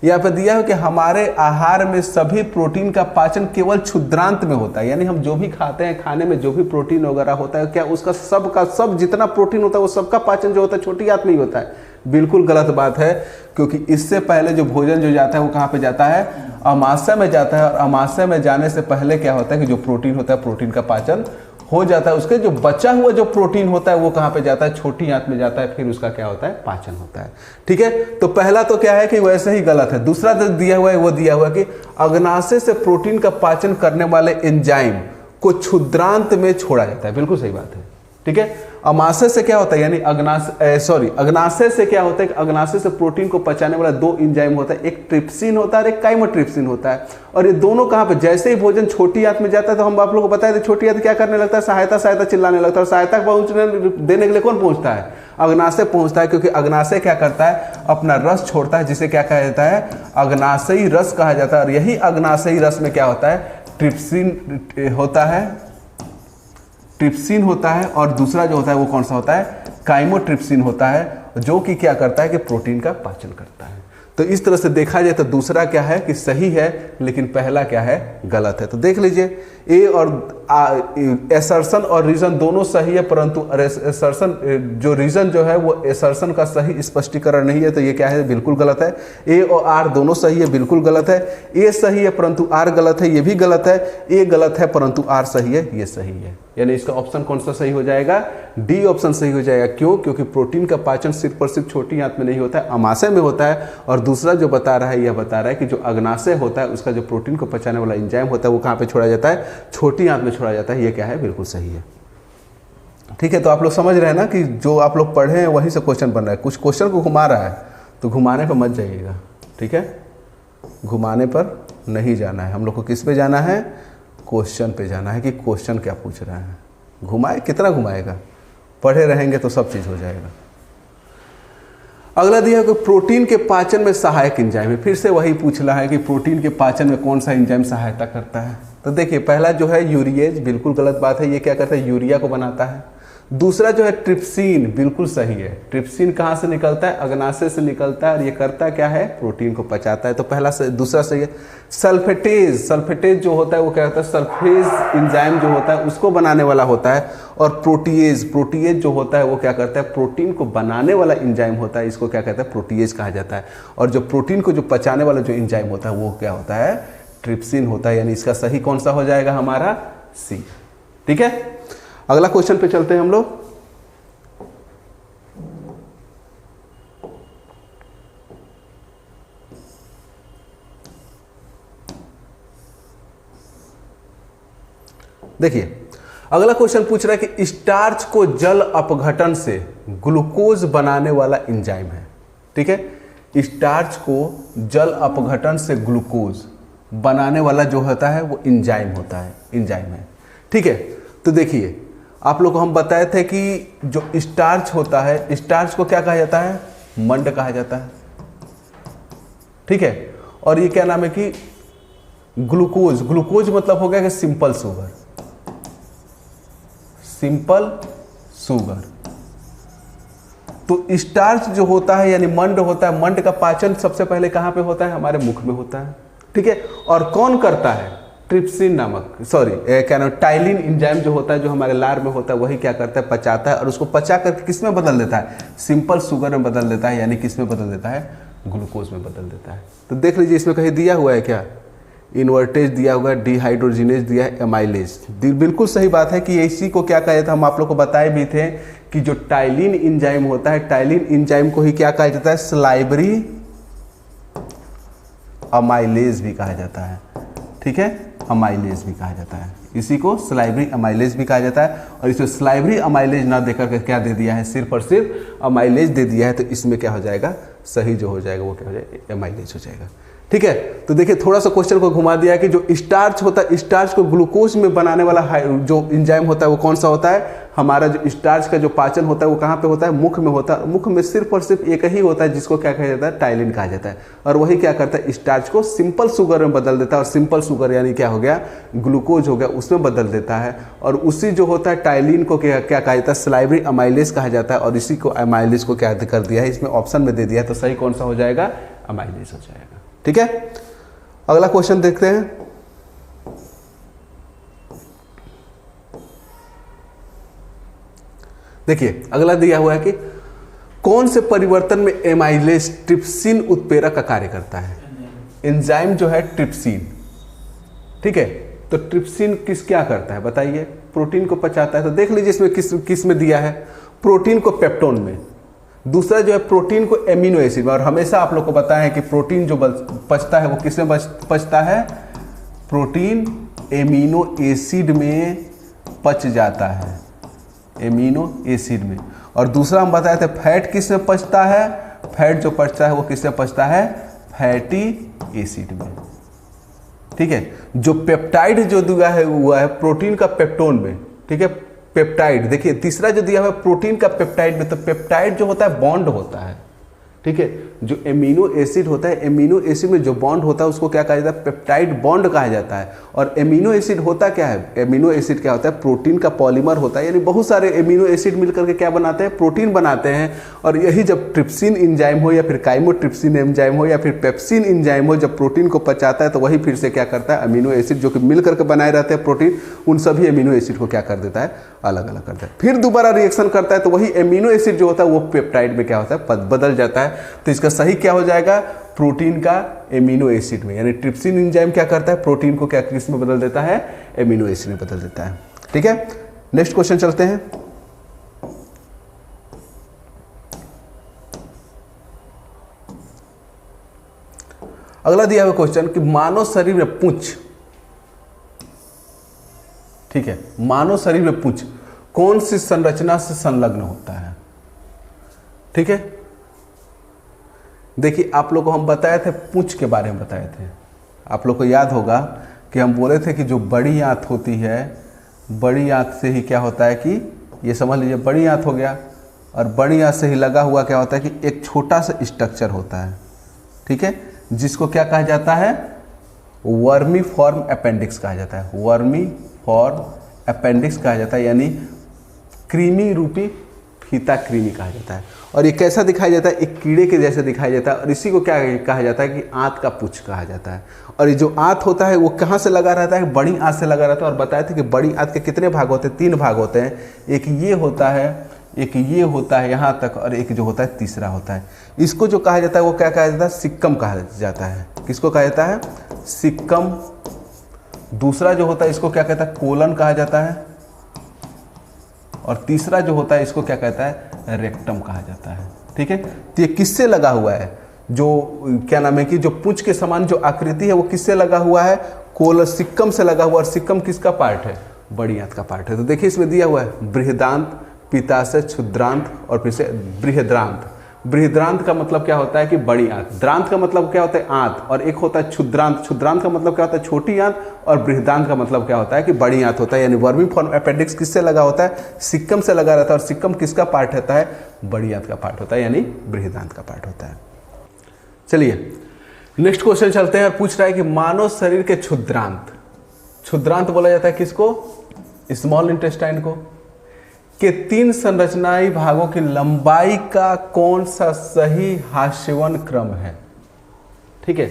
यहाँ पे दिया है कि हमारे आहार में सभी प्रोटीन का पाचन केवल क्षुद्रांत में होता है, यानी हम जो भी खाते हैं खाने में जो भी प्रोटीन वगैरह होता है, क्या उसका सब का सब जितना प्रोटीन होता है वो सबका पाचन जो होता है छोटी आंत में ही होता है। बिल्कुल गलत बात है, क्योंकि इससे पहले जो भोजन जो जाता है वो कहाँ पे जाता है, अमाशय में जाता है। और अमाशय में जाने से पहले क्या होता है कि जो प्रोटीन होता है प्रोटीन का पाचन हो जाता है। उसके जो बचा हुआ जो प्रोटीन होता है वो कहाँ पे जाता है, छोटी आंत में जाता है, फिर उसका क्या होता है, पाचन होता है। ठीक है, तो पहला तो क्या है कि वैसे ही गलत है। दूसरा जो दिया हुआ है वो दिया हुआ है कि अग्नाशय से प्रोटीन का पाचन करने वाले एंजाइम को क्षुद्रांत में छोड़ा जाता है। बिल्कुल सही बात है। ठीक है, अमाशय से क्या होता है, यानी अग्नाशय से क्या होता है, अग्नाशय से प्रोटीन को पचाने वाला दो एंजाइम होता है, एक ट्रिप्सिन होता है और एक काइमोट्रिप्सिन होता है। और ये दोनों कहाँ पे, जैसे ही भोजन छोटी आंत में जाता है तो हम आप लोगों को बताए थे छोटी आंत क्या करने लगता है, सहायता सहायता चिल्लाने लगता है। और सहायता पहुंचने देने के लिए कौन पहुंचता है, अग्नाशय पहुंचता है, क्योंकि अग्नाशय क्या करता है, अपना रस छोड़ता है, जिसे क्या कहा जाता है, अग्नाशयी रस कहा जाता है। और यही अग्नाशयी रस में क्या होता है, ट्रिप्सिन होता है, ट्रिप्सिन होता है, और दूसरा जो होता है वो कौन सा होता है, काइमोट्रिप्सिन होता है, जो कि क्या करता है कि प्रोटीन का पाचन करता है। तो इस तरह से देखा जाए तो दूसरा क्या है कि सही है, लेकिन पहला क्या है, गलत है। तो देख लीजिए ए और एसर्शन और रीजन दोनों सही है, परंतु एसर्शन जो रीजन जो है वो एसर्शन का सही स्पष्टीकरण नहीं है, तो ये क्या है, बिल्कुल गलत है। ए और आर दोनों सही है, बिल्कुल गलत है। ए सही है परंतु आर गलत है, ये भी गलत है। ए गलत है परंतु आर सही है, ये सही है। यानी इसका ऑप्शन कौन सा सही हो जाएगा, डी ऑप्शन सही हो जाएगा। क्यों, क्योंकि प्रोटीन का पाचन सिर्फ और सिर्फ छोटी आंत में नहीं होता है, अमाशय में होता है। और दूसरा जो बता रहा है, यह बता रहा है कि जो अग्नाशय होता है उसका जो प्रोटीन को पचाने वाला एंजाइम होता है वो कहाँ पे छोड़ा जाता है, छोटी आंत में छोड़ा जाता है। ये क्या है, बिल्कुल सही है। ठीक है, तो आप लोग समझ रहे हैं ना कि जो आप लोग पढ़े हैं वहीं से क्वेश्चन बन रहा है। कुछ क्वेश्चन को घुमा रहा है तो घुमाने पर मत जाइएगा। ठीक है, घुमाने पर नहीं जाना है, हम लोग को किस पे जाना है, क्वेश्चन पे जाना है कि क्वेश्चन क्या पूछ रहा है। घुमाए कितना घुमाएगा, पढ़े रहेंगे तो सब चीज़ हो जाएगा। अगला दिया है कि प्रोटीन के पाचन में सहायक एंजाइम है। फिर से वही पूछ रहा है कि प्रोटीन के पाचन में कौन सा एंजाइम सहायता करता है। तो देखिए पहला जो है यूरिएज, बिल्कुल गलत बात है, ये क्या करता है, यूरिया को बनाता है। दूसरा जो है ट्रिप्सिन, बिल्कुल सही है। ट्रिप्सिन कहाँ से निकलता है, अग्नाशय से निकलता है, और ये करता क्या है, प्रोटीन को पचाता है। तो पहला से दूसरा सही है। सल्फेटेज, सल्फेटेज जो होता है वो क्या होता है, सल्फेज एंजाइम जो होता है उसको बनाने वाला होता है। और प्रोटीएज, प्रोटीएज जो होता है वो क्या करता है, प्रोटीन को बनाने वाला एंजाइम होता है, इसको क्या कहता है, प्रोटीएज कहा जाता है। और जो प्रोटीन को जो पचाने वाला जो एंजाइम होता है वो क्या होता है, ट्रिप्सिन होता है। यानी इसका सही कौन सा हो जाएगा, हमारा सी। ठीक है, अगला क्वेश्चन पे चलते हैं हम लोग। देखिए अगला क्वेश्चन पूछ रहा है कि स्टार्च को जल अपघटन से ग्लूकोज बनाने वाला एंजाइम है। ठीक है, स्टार्च को जल अपघटन से ग्लूकोज बनाने वाला जो होता है वो एंजाइम होता है, एंजाइम है। ठीक है, तो देखिए आप लोग को हम बताए थे कि जो स्टार्च होता है, स्टार्च को क्या कहा जाता है, मंड कहा जाता है। ठीक है, और ये क्या नाम है कि ग्लूकोज, ग्लूकोज मतलब हो गया कि सिंपल शुगर, सिंपल शुगर। तो स्टार्च जो होता है यानी मंड होता है, मंड का पाचन सबसे पहले कहाँ पे होता है? हमारे मुख में होता है, ठीक है। और कौन करता है? ट्रिप्सिन नामक, क्या नाम, टाइलिन एंजाइम जो होता है, जो हमारे लार में होता है, वही क्या करता है? पचाता है, और उसको पचा करके किस में बदल देता है? सिंपल शुगर में बदल देता है, यानी किस में बदल देता है? ग्लूकोज में बदल देता है। तो देख लीजिए इसमें कहीं दिया हुआ है क्या? इन्वर्टेज दिया हुआ है, डिहाइड्रोजिनेज दिया है, एमाइलेज। बिल्कुल सही बात है कि इसी को क्या कहा जाता है, हम आप लोग को बताए भी थे कि जो टाइलिन एंजाइम होता है, टाइलिन एंजाइम को ही क्या कहा जाता है? सलाइवरी अमाइलेज भी कहा जाता है, ठीक है, अमाइलेज भी कहा जाता है। इसी को सलाइवरी अमाइलेज भी कहा जाता है। और इसमें सलाइवरी अमाइलेज ना देकर के क्या दे दिया है? सिर्फ और सिर्फ अमाइलेज दे दिया है। तो इसमें क्या हो जाएगा? सही जो हो जाएगा वो क्या हो जाएगा? अमाइलेज हो जाएगा, ठीक है। तो देखिए थोड़ा सा क्वेश्चन को घुमा दिया कि जो स्टार्च होता है, स्टार्च को ग्लूकोज में बनाने वाला जो एंजाइम होता है वो कौन सा होता है? हमारा जो स्टार्च का जो पाचन होता है वो कहाँ पे होता है? मुख में होता है। मुख में सिर्फ और सिर्फ एक ही होता है जिसको क्या कहा जाता है? टाइलिन कहा जाता है। और वही क्या करता है? स्टार्च को सिंपल शुगर में बदल देता है, और सिंपल शुगर यानी क्या हो गया? ग्लूकोज हो गया, उसमें बदल देता है। और उसी जो होता है टाइलिन को क्या कहा जाता है? सलाइवरी अमाइलेज कहा जाता है। और इसी को अमाइलेज को क्या कर दिया है? इसमें ऑप्शन में दे दिया है। तो सही कौन सा हो जाएगा? अमाइलेज हो जाएगा, ठीक है। अगला क्वेश्चन देखते हैं। देखिए अगला दिया हुआ है कि कौन से परिवर्तन में एमाइलेज ट्रिप्सिन उत्प्रेरक का कार्य करता है? एंजाइम जो है ट्रिप्सिन, ठीक है। तो ट्रिप्सिन क्या करता है बताइए? प्रोटीन को पचाता है। तो देख लीजिए इसमें किस में दिया है? प्रोटीन को पेप्टोन में, दूसरा जो है प्रोटीन को एमिनो एसिड में। और हमेशा आप लोग को पता है कि प्रोटीन जो पचता है वो किस में पचता है? प्रोटीन एमिनो एसिड में पच जाता है, एमिनो एसिड में। और दूसरा हम बताए थे फैट किस में पचता है? फैट जो पचता है वो किस में पचता है? फैटी एसिड में, ठीक है। जो पेप्टाइड जो दिया है हुआ है प्रोटीन का पेप्टोन में, ठीक है। पेप्टाइड देखिए तीसरा जो दिया हुआ है प्रोटीन का पेप्टाइड में। तो पेप्टाइड जो होता है बॉन्ड होता है, ठीक है। जो एमिनो एसिड होता है, एमिनो एसिड में जो बॉन्ड होता है उसको क्या कहा जाता है? पेप्टाइड बॉन्ड कहा जाता है। और एमिनो एसिड होता क्या है? एमिनो एसिड क्या होता है? प्रोटीन का पॉलीमर होता है, यानी बहुत सारे एमिनो एसिड मिलकर के क्या बनाते हैं? प्रोटीन बनाते हैं। और यही जब ट्रिप्सिन एंजाइम हो या फिर काइमोट्रिप्सिन एंजाइम हो या फिर पेप्सिन एंजाइम हो, जब प्रोटीन को पचाता है तो वही फिर से क्या करता है? अमीनो एसिड जो कि मिलकर के बनाए रहते हैं प्रोटीन, उन सभी एमिनो एसिड को क्या कर देता है? अलग अलग करता है। फिर दोबारा रिएक्शन करता है तो वही एमिनो एसिड जो होता है वो पेप्टाइड में क्या होता है? बदल जाता है। तो इसका सही क्या हो जाएगा? प्रोटीन का एमिनो एसिड में, यानी ट्रिप्सिन एंजाइम क्या करता है? प्रोटीन को क्या किस में बदल देता है? एमिनो एसिड में बदल देता है, ठीक है। नेक्स्ट क्वेश्चन चलते हैं। अगला दिया हुआ क्वेश्चन कि मानव शरीर में पूंछ, ठीक है, मानव शरीर में पूंछ कौन सी संरचना से संलग्न होता है? ठीक है, देखिए आप लोग को हम बताए थे पूंछ के बारे में बताए थे। आप लोग को याद होगा कि हम बोले थे कि जो बड़ी आंत होती है, बड़ी आंत से ही क्या होता है कि ये समझ लीजिए बड़ी आंत हो गया, और बड़ी आंत से ही लगा हुआ क्या होता है कि एक छोटा सा स्ट्रक्चर होता है, ठीक है, जिसको क्या कहा जाता है? वर्मी फॉर्म अपेंडिक्स कहा जाता है। वर्मी फॉर्म अपेंडिक्स कहा जाता है, यानी कृमि रूपी फीता कृमि कहा जाता है। और ये कैसा दिखाई जाता है? एक कीड़े के जैसे दिखाई जाता है। और इसी को क्या कहा जाता है कि आंत का पुच्छ कहा जाता है। और ये जो आंत होता है वो कहाँ से लगा रहता है? बड़ी आंत से लगा रहता है। और बताए थे कि बड़ी आंत के कितने भाग होते हैं? 3 भाग होते हैं। एक ये होता है, एक ये होता है यहाँ तक, और एक जो होता है तीसरा होता है। इसको जो कहा जाता है वो क्या कहा जाता है? सिक्कम कहा जाता है। किसको कहा जाता है? सिक्कम। दूसरा जो होता है इसको क्या कहता है? कोलन कहा जाता है। और तीसरा जो होता है इसको क्या कहता है? रेक्टम कहा जाता है। ठीक है, तो ये किससे लगा हुआ है? जो क्या नाम है कि जो पूंछ के समान जो आकृति है वो किससे लगा हुआ है? कोलन, सिक्कम से लगा हुआ। और सिक्कम किसका पार्ट है? बड़ी आंत का पार्ट है। तो देखिए इसमें दिया हुआ है बृहदांत, पित्ताशय, क्षुद्रांत और फिर से बृहद्रांत। बृहद्रांत का मतलब क्या होता है कि बड़ी आंत। द्रांत का मतलब क्या होता है? आंत। और एक होता है क्षुद्रांत। क्षुद्रांत का मतलब क्या होता है? छोटी आंत। और बृहदांत का मतलब क्या होता है कि बड़ी आंत होता है। यानी वर्मी फॉर्म अपेंडिक्स किससे लगा होता है? सिक्कम से लगा रहता है। और सिक्कम किसका पार्ट होता है? बड़ी आंत का पार्ट होता है, यानी बृहदांत का पार्ट होता है। चलिए नेक्स्ट क्वेश्चन चलते हैं। और पूछ रहा है कि मानव शरीर के क्षुद्रांत, क्षुद्रांत बोला जाता है किसको? स्मॉल इंटेस्टाइन को। के 3 संरचनाई भागों की लंबाई का कौन सा सही हास्यवन क्रम है। ठीक है,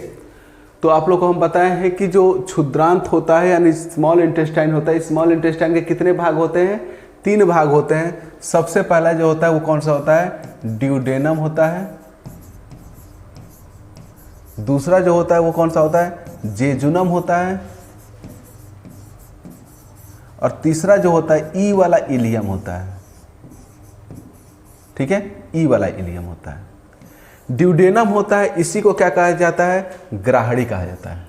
तो आप लोग को हम बताए हैं कि जो क्षुद्रांत होता है यानी स्मॉल इंटेस्टाइन होता है, स्मॉल इंटेस्टाइन के कितने भाग होते हैं, 3 भाग होते हैं। सबसे पहला जो होता है वो कौन सा होता है, ड्यूडेनम होता है। दूसरा जो होता है वो कौन सा होता है, जेजुनम होता है। और तीसरा जो होता है ई वाला इलियम होता है। ठीक है, ई वाला इलियम होता है। ड्यूडेनम होता है, इसी को क्या कहा जाता है, ग्राहड़ी कहा जाता है,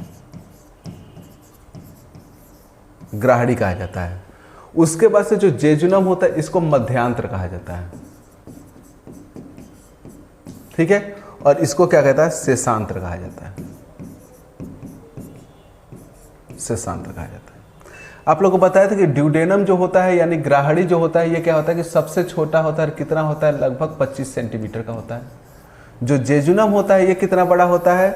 ग्राहड़ी कहा जाता है। उसके बाद से जो जेजुनम होता है इसको मध्यांतर कहा जाता है। ठीक है, और इसको क्या कहता है, शेषांत्र कहा जाता है, शेषांत्र कहा जाता है। आप लोगों को बताया था कि ड्यूडेनम जो होता है यानी ग्राहड़ी जो होता है ये क्या होता है कि सबसे छोटा होता है, कितना होता है, लगभग 25 सेंटीमीटर का होता है। जो जेजुनम होता है ये कितना बड़ा होता है,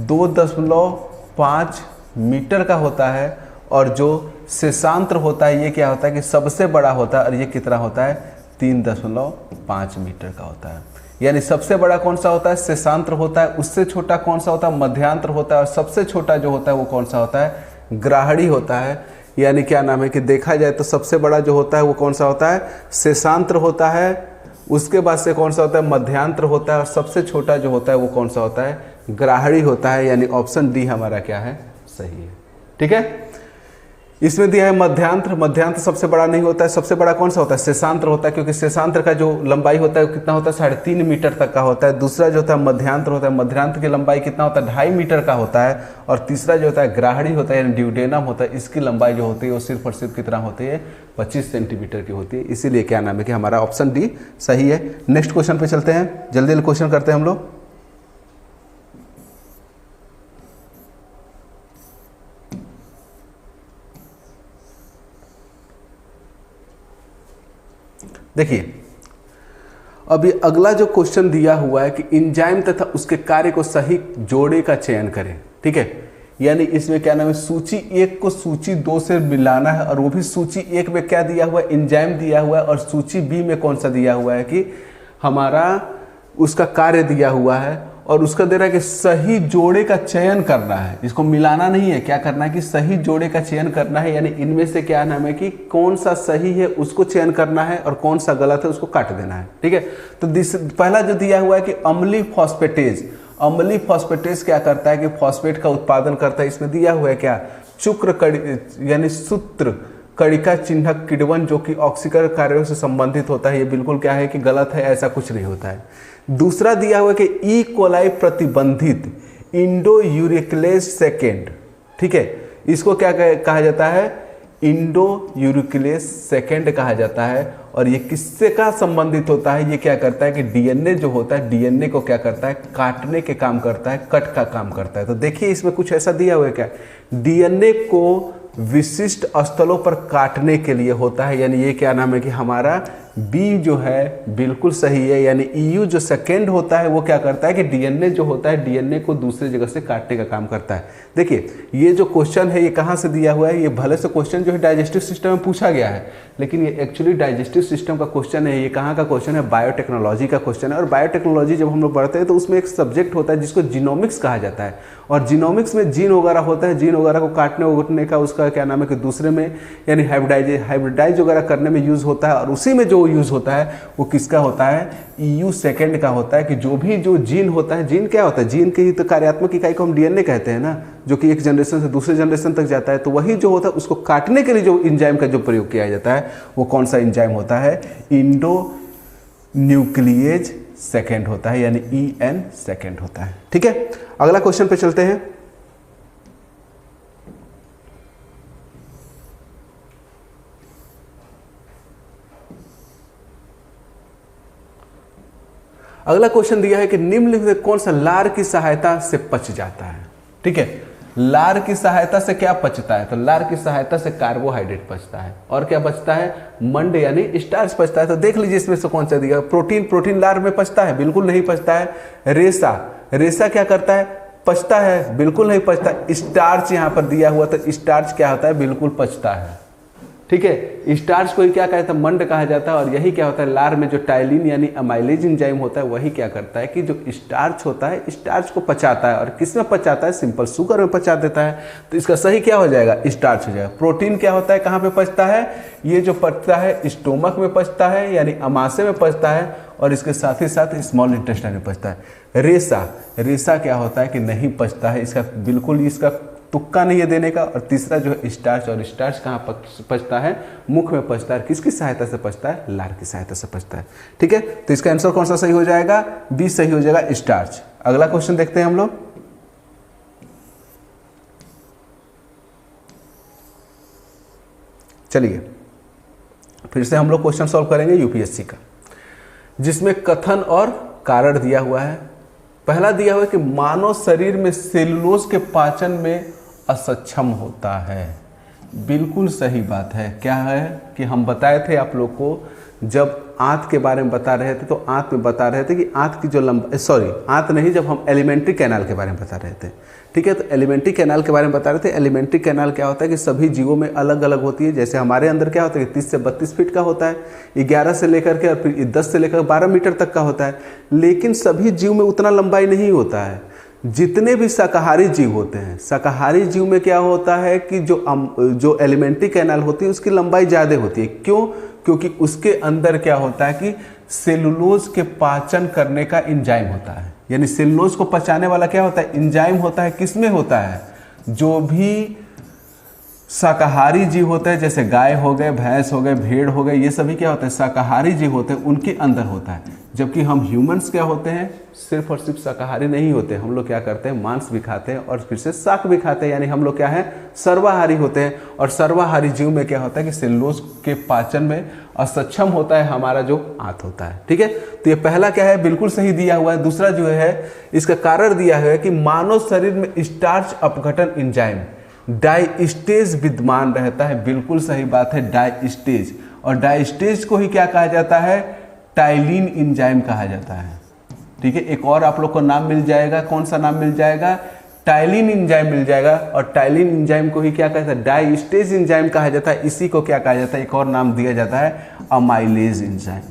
2.5 मीटर का होता है। और जो शेषांत्र होता है ये क्या होता है कि सबसे बड़ा होता है और ये कितना होता है, 3.5 मीटर का होता है। यानी सबसे बड़ा कौन सा होता है, शेषांत्र होता है। उससे छोटा कौन सा होता है, मध्यांतर होता है। और सबसे छोटा जो होता है वो कौन सा होता है, ग्राहड़ी होता है। यानी क्या नाम है कि देखा जाए तो सबसे बड़ा जो होता है वो कौन सा होता है, शेषांत्र होता है। उसके बाद से कौन सा होता है, मध्यांतर होता है। और सबसे छोटा जो होता है वो कौन सा होता है, ग्राहड़ी होता है। यानी ऑप्शन डी हमारा क्या है, सही है। ठीक है, इसमें दिया है मध्यांतर। मध्यांतर सबसे बड़ा नहीं होता है, सबसे बड़ा कौन सा होता है, शेषांत्र होता है। क्योंकि शेषांत्र का जो लंबाई होता है वो कितना होता है, 3.5 मीटर तक का होता है। दूसरा जो होता है मध्यांतर होता है, मध्यांतर की लंबाई कितना होता है, 2.5 मीटर का होता है। और तीसरा जो होता है ग्राहड़ी होता है यानी ड्यूडेनम होता है, इसकी लंबाई जो होती है वो सिर्फ और सिर्फ कितना होती है, 25 सेंटीमीटर की होती है। इसीलिए क्या नाम है कि हमारा ऑप्शन डी सही है। नेक्स्ट क्वेश्चन पे चलते हैं, जल्दी जल्दी क्वेश्चन करते हैं हम लोग। देखिए, अब ये अगला जो क्वेश्चन दिया हुआ है कि एंजाइम तथा उसके कार्य को सही जोड़े का चयन करें। ठीक है, यानी इसमें क्या नाम है, सूची 1 को सूची 2 से मिलाना है। और वो भी सूची 1 में क्या दिया हुआ है, एंजाइम दिया हुआ है। और सूची बी में कौन सा दिया हुआ है कि हमारा उसका कार्य दिया हुआ है। और उसका दे रहा है कि सही जोड़े का चयन करना है, इसको मिलाना नहीं है, क्या करना है कि सही जोड़े का चयन करना है। यानी इनमें से क्या नाम है कि कौन सा सही है उसको चयन करना है और कौन सा गलत है उसको काट देना है। ठीक है, तो पहला जो दिया हुआ है कि अम्लीय फॉस्फेटेज। अम्लीय फॉस्फेटेज क्या करता है कि फॉस्फेट का उत्पादन करता है। इसमें दिया हुआ है क्या, शुक्र कड़ी यानी सूत्र कणिका चिन्हक किण्वन जो कि ऑक्सीकरण कार्यों से संबंधित होता है। ये बिल्कुल क्या है कि गलत है, ऐसा कुछ नहीं होता है। दूसरा दिया हुआ है कि ई कोलाई प्रतिबंधित इंडो यूरिक्लेज सेकेंड। ठीक है, इसको क्या कहा जाता है, इंडो यूरिक्लेज सेकेंड कहा जाता है। और ये किससे का संबंधित होता है, ये क्या करता है कि डीएनए जो होता है, डीएनए को क्या करता है, काटने के काम करता है, कट का काम करता है। तो देखिए इसमें कुछ ऐसा दिया हुआ है क्या, डीएनए को विशिष्ट स्थलों पर काटने के लिए होता है। यानी ये क्या नाम है कि हमारा बी जो है बिल्कुल सही है। यानी ईयू जो सेकेंड होता है वो क्या करता है कि डीएनए जो होता है, डीएनए को दूसरी जगह से काटने का काम करता है। देखिए ये जो क्वेश्चन है ये कहाँ से दिया हुआ है, ये भले से क्वेश्चन जो है डाइजेस्टिव सिस्टम में पूछा गया है, लेकिन ये एक्चुअली डाइजेस्टिव सिस्टम का क्वेश्चन है। ये कहाँ का क्वेश्चन है, बायोटेक्नोलॉजी का क्वेश्चन है। और बायोटेक्नोलॉजी जब हम लोग पढ़ते हैं तो उसमें एक सब्जेक्ट होता है जिसको जीनोमिक्स कहा जाता है। और जीनोमिक्स में जीन वगैरह होता है, जीन वगैरह को काटने उगटने का उसका क्या नाम है कि दूसरे में यानी हाइब्रिडाइज वगैरह करने में यूज होता है। और उसी में जो यूज होता है वो किसका होता है, ईयू सेकेंड का होता है। कि जो भी जो जीन होता है, जीन क्या होता है, जीन की ही तो कार्यात्मक इकाई को हम डीएनए कहते हैं ना, जो कि एक जनरेशन से दूसरे जनरेशन तक जाता है। तो वही जो होता है उसको काटने के लिए जो एंजाइम का जो प्रयोग किया जाता है वो कौन सा एंजाइम होता है, इंडो न्यूक्लिएज सेकेंड होता है, यानी EN सेकेंड होता है। ठीक है, अगला क्वेश्चन पे चलते हैं। अगला क्वेश्चन दिया है कि निम्नलिखित में कौन सा लार की सहायता से पच जाता है। ठीक है, लार की सहायता से क्या पचता है, तो लार की सहायता से कार्बोहाइड्रेट पचता है। और क्या पचता है, मंड यानी स्टार्च पचता है। तो देख लीजिए इसमें से कौन सा दिया, प्रोटीन, प्रोटीन लार में पचता है, बिल्कुल नहीं पचता है। रेशा, रेशा क्या करता है, पचता है, बिल्कुल नहीं पचता। स्टार्च यहाँ पर दिया हुआ, तो स्टार्च क्या होता है, बिल्कुल पचता है। ठीक है। स्टार्च को ही क्या कहता है, मंड कहा जाता है। और यही क्या होता है, लार में जो टाइलिन यानी अमाइलेज एंजाइम होता है वही क्या करता है कि जो स्टार्च होता है स्टार्च को पचाता है। और किस में पचाता है, सिंपल शुगर में पचा देता है। तो इसका सही क्या हो जाएगा, स्टार्च हो जाएगा। प्रोटीन क्या होता है, कहाँ पे पचता है, ये जो पचता है स्टोमक में पचता है यानी अमाशय में पचता है, और इसके साथ ही साथ स्मॉल इंटेस्टाइन में पचता है। रेशा क्या होता है कि नहीं पचता है, इसका बिल्कुल इसका तुक्का नहीं है देने का। और तीसरा जो है स्टार्च, और स्टार्च कहाँ पचता है, मुख में पचता है। किसकी सहायता से पचता है, लार की सहायता से पचता है। ठीक है, तो इसका आंसर कौन सा सही हो जाएगा, बी सही हो जाएगा, स्टार्च। अगला क्वेश्चन देखते हैं हम लोग। चलिए फिर से हम लोग क्वेश्चन सॉल्व करेंगे यूपीएससी का, जिसमें कथन और कारण दिया हुआ है। पहला दिया हुआ है कि मानव शरीर में सेलुलोज के पाचन में असक्षम होता है। बिल्कुल सही बात है। क्या है कि हम बताए थे आप लोग को, जब आंत के बारे में बता रहे थे तो आंत में बता रहे थे कि आंत की जो आंत नहीं, जब हम एलिमेंट्री कैनाल के बारे में बता रहे थे। ठीक है, तो एलिमेंट्री कैनाल के बारे में बता रहे थे। एलिमेंट्री कैनाल क्या होता है कि सभी जीवों में अलग अलग होती है। जैसे हमारे अंदर क्या होता है कि 30 से 32 फीट का होता है, 11 से लेकर के और फिर 10 से लेकर 12 मीटर तक का होता है। लेकिन सभी जीव में उतना लंबाई नहीं होता है। जितने भी शाकाहारी जीव होते हैं, शाकाहारी जीव में क्या होता है कि जो एलिमेंट्री कैनाल होती है उसकी लंबाई ज़्यादा होती है। क्यों? क्योंकि उसके अंदर क्या होता है कि सेलुलोज के पाचन करने का एंजाइम होता है। यानी सेलुलोज को पचाने वाला क्या होता है, एंजाइम होता है। किसमें होता है, जो भी शाकाहारी जीव होते हैं, जैसे गाय हो गए, भैंस हो गए, भेड़ हो गए, ये सभी क्या होते हैं, शाकाहारी जीव होते हैं, उनके अंदर होता है। जबकि हम ह्यूमंस क्या होते हैं, सिर्फ और सिर्फ शाकाहारी नहीं होते। हम लोग क्या करते हैं, मांस भी खाते हैं और फिर से शाक भी खाते हैं। यानी हम लोग क्या है, सर्वाहारी होते हैं। और सर्वाहारी जीव में क्या होता है कि सेलुलोज के पाचन में असक्षम होता है हमारा जो आंत होता है। ठीक है, तो ये पहला क्या है, बिल्कुल सही दिया हुआ है। दूसरा जो है, इसका कारण दिया हुआ है कि मानव शरीर में स्टार्च अपघटन एंजाइम डाइस्टेज विद्यमान रहता है। बिल्कुल सही बात है, डाइस्टेज। और डाइस्टेज को ही क्या कहा जाता है, टाइलिन एंजाइम कहा जाता है। ठीक है, एक और आप लोग को नाम मिल जाएगा। कौन सा नाम मिल जाएगा, टाइलिन एंजाइम मिल जाएगा। और टाइलिन एंजाइम को ही क्या कहता है, डाइस्टेज एंजाइम कहा जाता है। इसी को क्या कहा जाता है, एक और नाम दिया जाता है, अमाइलेज एंजाइम।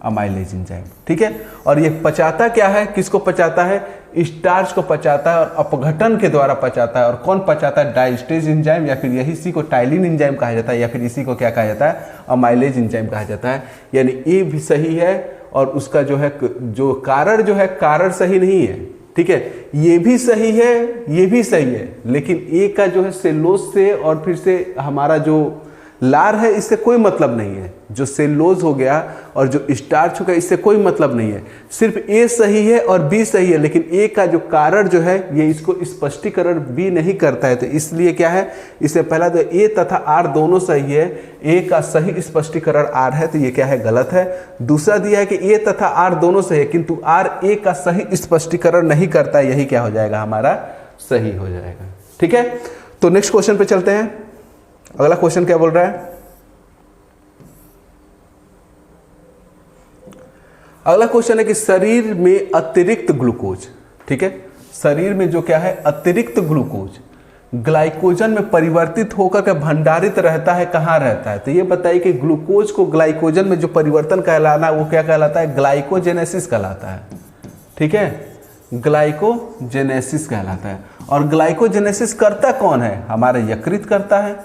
Amylase enzyme. ठीक है, और ये पचाता क्या है, किसको पचाता है, स्टार्च को पचाता है और अपघटन के द्वारा पचाता है। और कौन पचाता है, डाइस्टेज एंजाइम, या फिर यही इसी को टाइलिन एंजाइम कहा जाता है, या फिर इसी को क्या कहा जाता है, अमाइलेज एंजाइम कहा जाता है। यानी ये भी सही है। और उसका जो है, जो कारण जो है, कारण सही नहीं है। ठीक है, ये भी सही है, ये भी सही है, लेकिन ए का जो है सेलुलोज से और फिर से हमारा जो लार है, इससे कोई मतलब नहीं है। जो सेलुलोज हो गया और जो स्टार्च हो गया, इससे कोई मतलब नहीं है। सिर्फ ए सही है और बी सही है, लेकिन ए का जो कारण जो है ये इसको स्पष्टीकरण बी नहीं करता है। तो इसलिए क्या है, इससे पहला तो ए तथा आर दोनों सही है, ए का सही स्पष्टीकरण आर है, तो ये क्या है, गलत है। दूसरा दिया है कि ए तथा आर दोनों सही है, किंतु आर ए का सही स्पष्टीकरण नहीं करता है, यही क्या हो जाएगा, हमारा सही हो जाएगा। ठीक है, तो नेक्स्ट क्वेश्चन पे चलते हैं। अगला क्वेश्चन क्या बोल रहा है, अगला क्वेश्चन है कि शरीर में अतिरिक्त ग्लूकोज, ठीक है, शरीर में जो क्या है, अतिरिक्त ग्लूकोज ग्लाइकोजन में परिवर्तित होकर के भंडारित रहता है, कहाँ रहता है। तो ये बताइए कि ग्लूकोज को ग्लाइकोजन में जो परिवर्तन कहलाना है वो क्या कहलाता है, ग्लाइकोजेनेसिस कहलाता है। ठीक है, ग्लाइकोजेनेसिस कहलाता है। और ग्लाइकोजेनेसिस करता कौन है, हमारा यकृत करता है,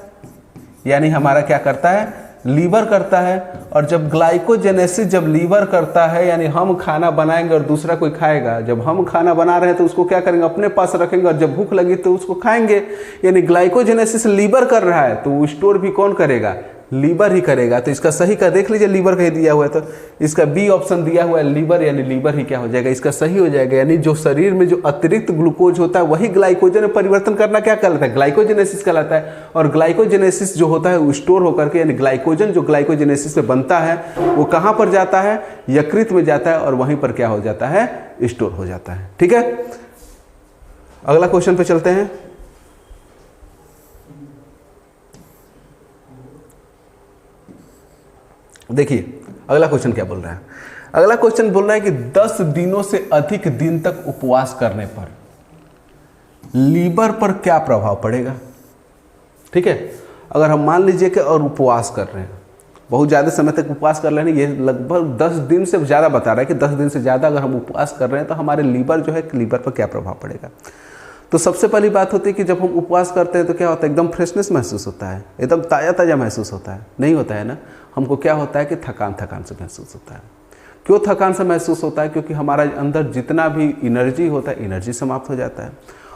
यानी हमारा क्या करता है, लीवर करता है। और जब ग्लाइकोजेनेसिस जब लीवर करता है, यानी हम खाना बनाएंगे और दूसरा कोई खाएगा। जब हम खाना बना रहे हैं तो उसको क्या करेंगे, अपने पास रखेंगे, और जब भूख लगी तो उसको खाएंगे। यानी ग्लाइकोजेनेसिस लीवर कर रहा है, तो वो स्टोर भी कौन करेगा, लीवर ही करेगा। तो इसका सही का देख लीजिए, लीवर का ही दिया हुआ है, तो इसका बी ऑप्शन दिया हुआ है लीवर, यानी लीवर ही क्या हो जाएगा, इसका सही हो जाएगा। यानी जो शरीर में जो अतिरिक्त ग्लूकोज होता है वही ग्लाइकोजन में परिवर्तन करना क्या कहलाता है, ग्लाइकोजेनेसिस कहलाता है। और ग्लाइकोजेनेसिस जो होता है वो स्टोर होकर के, यानी ग्लाइकोजन जो ग्लाइकोजेनेसिस में बनता है वो कहाँ पर जाता है, यकृत में जाता है, और वहीं पर क्या हो जाता है, स्टोर हो जाता है। ठीक है, अगला क्वेश्चन पे चलते हैं। देखिए अगला क्वेश्चन क्या बोल रहा है, अगला क्वेश्चन बोल रहा है कि 10 दिनों से अधिक दिन तक उपवास करने पर लीवर पर क्या प्रभाव पड़ेगा। ठीक है, अगर हम मान लीजिए कि और उपवास कर रहे हैं, बहुत ज़्यादा समय तक उपवास कर रहे हैं, ये लगभग 10 दिन से ज़्यादा बता रहा है कि 10 दिन से ज़्यादा अगर हम उपवास कर रहे हैं तो हमारे लीवर जो है, लीवर पर क्या प्रभाव पड़ेगा। तो सबसे पहली बात होती है कि जब हम उपवास करते हैं तो क्या होता है, एकदम फ्रेशनेस महसूस होता है, एकदम ताज़ा ताज़ा महसूस होता है, नहीं होता है ना। हमको क्या होता है कि थकान से महसूस होता है। क्यों थकान से महसूस होता है? क्योंकि हमारा अंदर जितना भी एनर्जी होता है, एनर्जी समाप्त हो जाता है।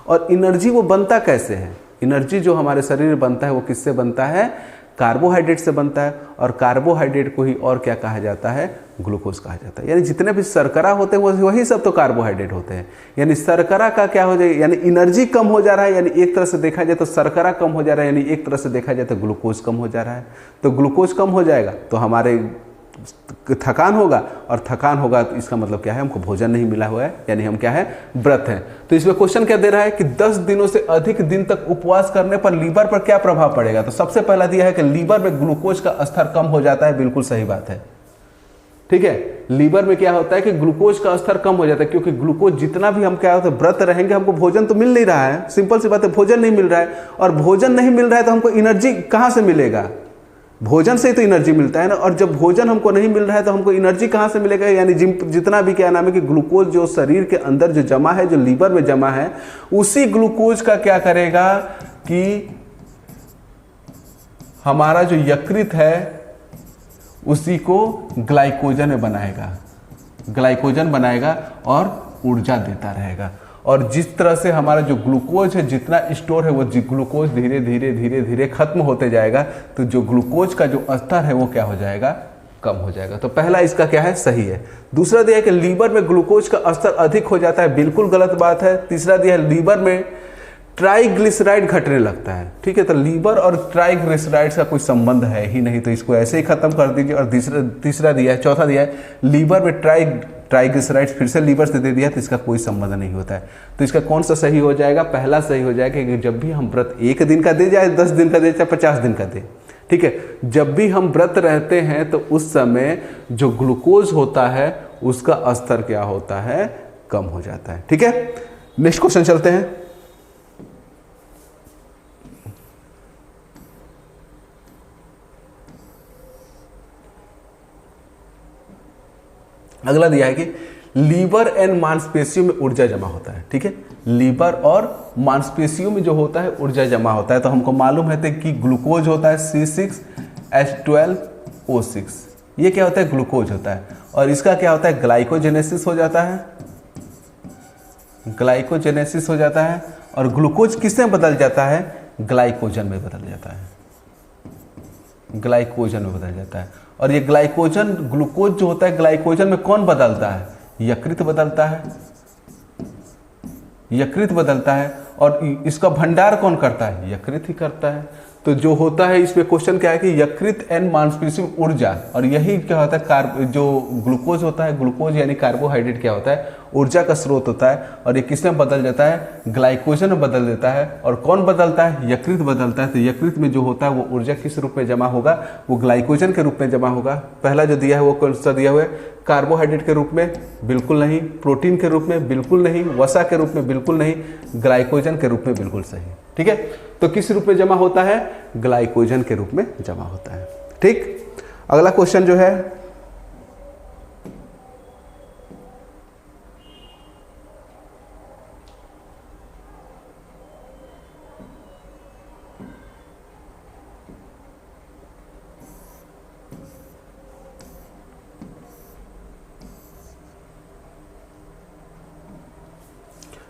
और एनर्जी वो बनता कैसे है? एनर्जी जो हमारे शरीर में बनता है वो किससे बनता है? कार्बोहाइड्रेट से बनता है। और कार्बोहाइड्रेट को ही और क्या कहा जाता है? ग्लूकोज कहा जाता है। यानी जितने भी शर्करा होते हैं वही सब तो कार्बोहाइड्रेट होते हैं। यानी शर्करा का क्या हो जाए, यानी एनर्जी कम हो जा रहा है, यानी एक तरह से देखा जाए तो शर्करा कम हो जा रहा है, यानी एक तरह से देखा जाए तो ग्लूकोज कम हो जा रहा है। तो ग्लूकोज कम हो जाएगा तो हमारे थकान होगा, और थकान होगा तो इसका मतलब क्या है, हमको भोजन नहीं मिला हुआ है, यानी हम क्या है, व्रत हैं। तो इसमें क्वेश्चन क्या दे रहा है कि 10 दिनों से अधिक दिन तक उपवास करने पर लीवर पर क्या प्रभाव पड़ेगा। तो सबसे पहला दिया है कि लीवर में ग्लूकोज का स्तर कम हो जाता है। बिल्कुल सही बात है, ठीक है। लीवर में क्या होता है कि ग्लूकोज का स्तर कम हो जाता है, क्योंकि ग्लूकोज जितना भी हम क्या होता है, व्रत रहेंगे, हमको भोजन तो मिल नहीं रहा है, सिंपल सी बात है, भोजन नहीं मिल रहा है। और भोजन नहीं मिल रहा है तो हमको एनर्जी कहाँ से मिलेगा? भोजन से ही तो एनर्जी मिलता है ना। और जब भोजन हमको नहीं मिल रहा है तो हमको एनर्जी कहाँ से मिलेगा? यानी जितना भी क्या नाम है कि ग्लूकोज जो शरीर के अंदर जो जमा है, जो लीवर में जमा है, उसी ग्लूकोज का क्या करेगा कि हमारा जो यकृत है उसी को ग्लाइकोजन में बनाएगा, ग्लाइकोजन बनाएगा और ऊर्जा देता रहेगा। और जिस तरह से हमारा जो ग्लूकोज है जितना स्टोर है वो ग्लूकोज धीरे धीरे धीरे धीरे खत्म होते जाएगा, तो जो ग्लूकोज का जो स्तर है वो क्या हो जाएगा, कम हो जाएगा। तो पहला इसका क्या है, सही है। दूसरा दिया है कि लीवर में ग्लूकोज का स्तर अधिक हो जाता है, बिल्कुल गलत बात है। तीसरा दिया है लीवर में ट्राइग्लिसराइड घटने लगता है, ठीक है। तो लीवर और ट्राइग्लिसराइड का कोई संबंध है ही नहीं, तो इसको ऐसे ही खत्म कर दीजिए। और तीसरा दिया है, चौथा दिया है लीवर में ट्राइग्लिसराइड, फिर से लीवर से दे दिया, तो इसका कोई संबंध नहीं होता है। तो इसका कौन सा सही हो जाएगा? पहला सही हो जाएगा कि जब भी हम व्रत 1 दिन का दे, जाए 10 दिन का दे, चाहे 50 दिन का दे, ठीक है, जब भी हम व्रत रहते हैं तो उस समय जो ग्लूकोज होता है उसका स्तर क्या होता है, कम हो जाता है, ठीक है। नेक्स्ट क्वेश्चन चलते हैं। अगला दिया है कि लीवर एंड मांसपेशियों में ऊर्जा जमा होता है, ठीक है। लीवर और मांसपेशियों में जो होता है ऊर्जा जमा होता है। तो हमको मालूम है कि ग्लूकोज होता है C6H12O6, ये क्या होता है, ग्लूकोज होता है। और इसका क्या होता है, ग्लाइकोजेनेसिस हो जाता है, ग्लाइकोजेनेसिस हो जाता है। और ग्लूकोज किसमें बदल जाता है, ग्लाइकोजन में बदल जाता है, ग्लाइकोजन में बदल जाता है। और ये ग्लाइकोजन, ग्लूकोज जो होता है ग्लाइकोजन में कौन बदलता है, यकृत बदलता है, यकृत बदलता है। और इसका भंडार कौन करता है, यकृत ही करता है। तो जो होता है इसमें क्वेश्चन क्या है कि यकृत एंड मांसपेशियों ऊर्जा, और यही क्या होता है, जो ग्लूकोज होता है, ग्लूकोज यानी कार्बोहाइड्रेट क्या होता है, ऊर्जा का स्रोत होता है। और ये किसमें बदल जाता है, ग्लाइकोजन में बदल देता है। और कौन बदलता है, यकृत बदलता है। तो यकृत में जो होता है वो ऊर्जा किस रूप में जमा होगा, वो ग्लाइकोजन के रूप में जमा होगा। पहला जो दिया है वो कौन सा दिया हुआ है, कार्बोहाइड्रेट के रूप में, बिल्कुल नहीं। प्रोटीन के रूप में, बिल्कुल नहीं। वसा के रूप में, बिल्कुल नहीं। ग्लाइकोजन के रूप में, बिल्कुल सही, ठीक है। तो किस रूप में जमा होता है, ग्लाइकोजन के रूप में जमा होता है, ठीक। अगला क्वेश्चन जो है,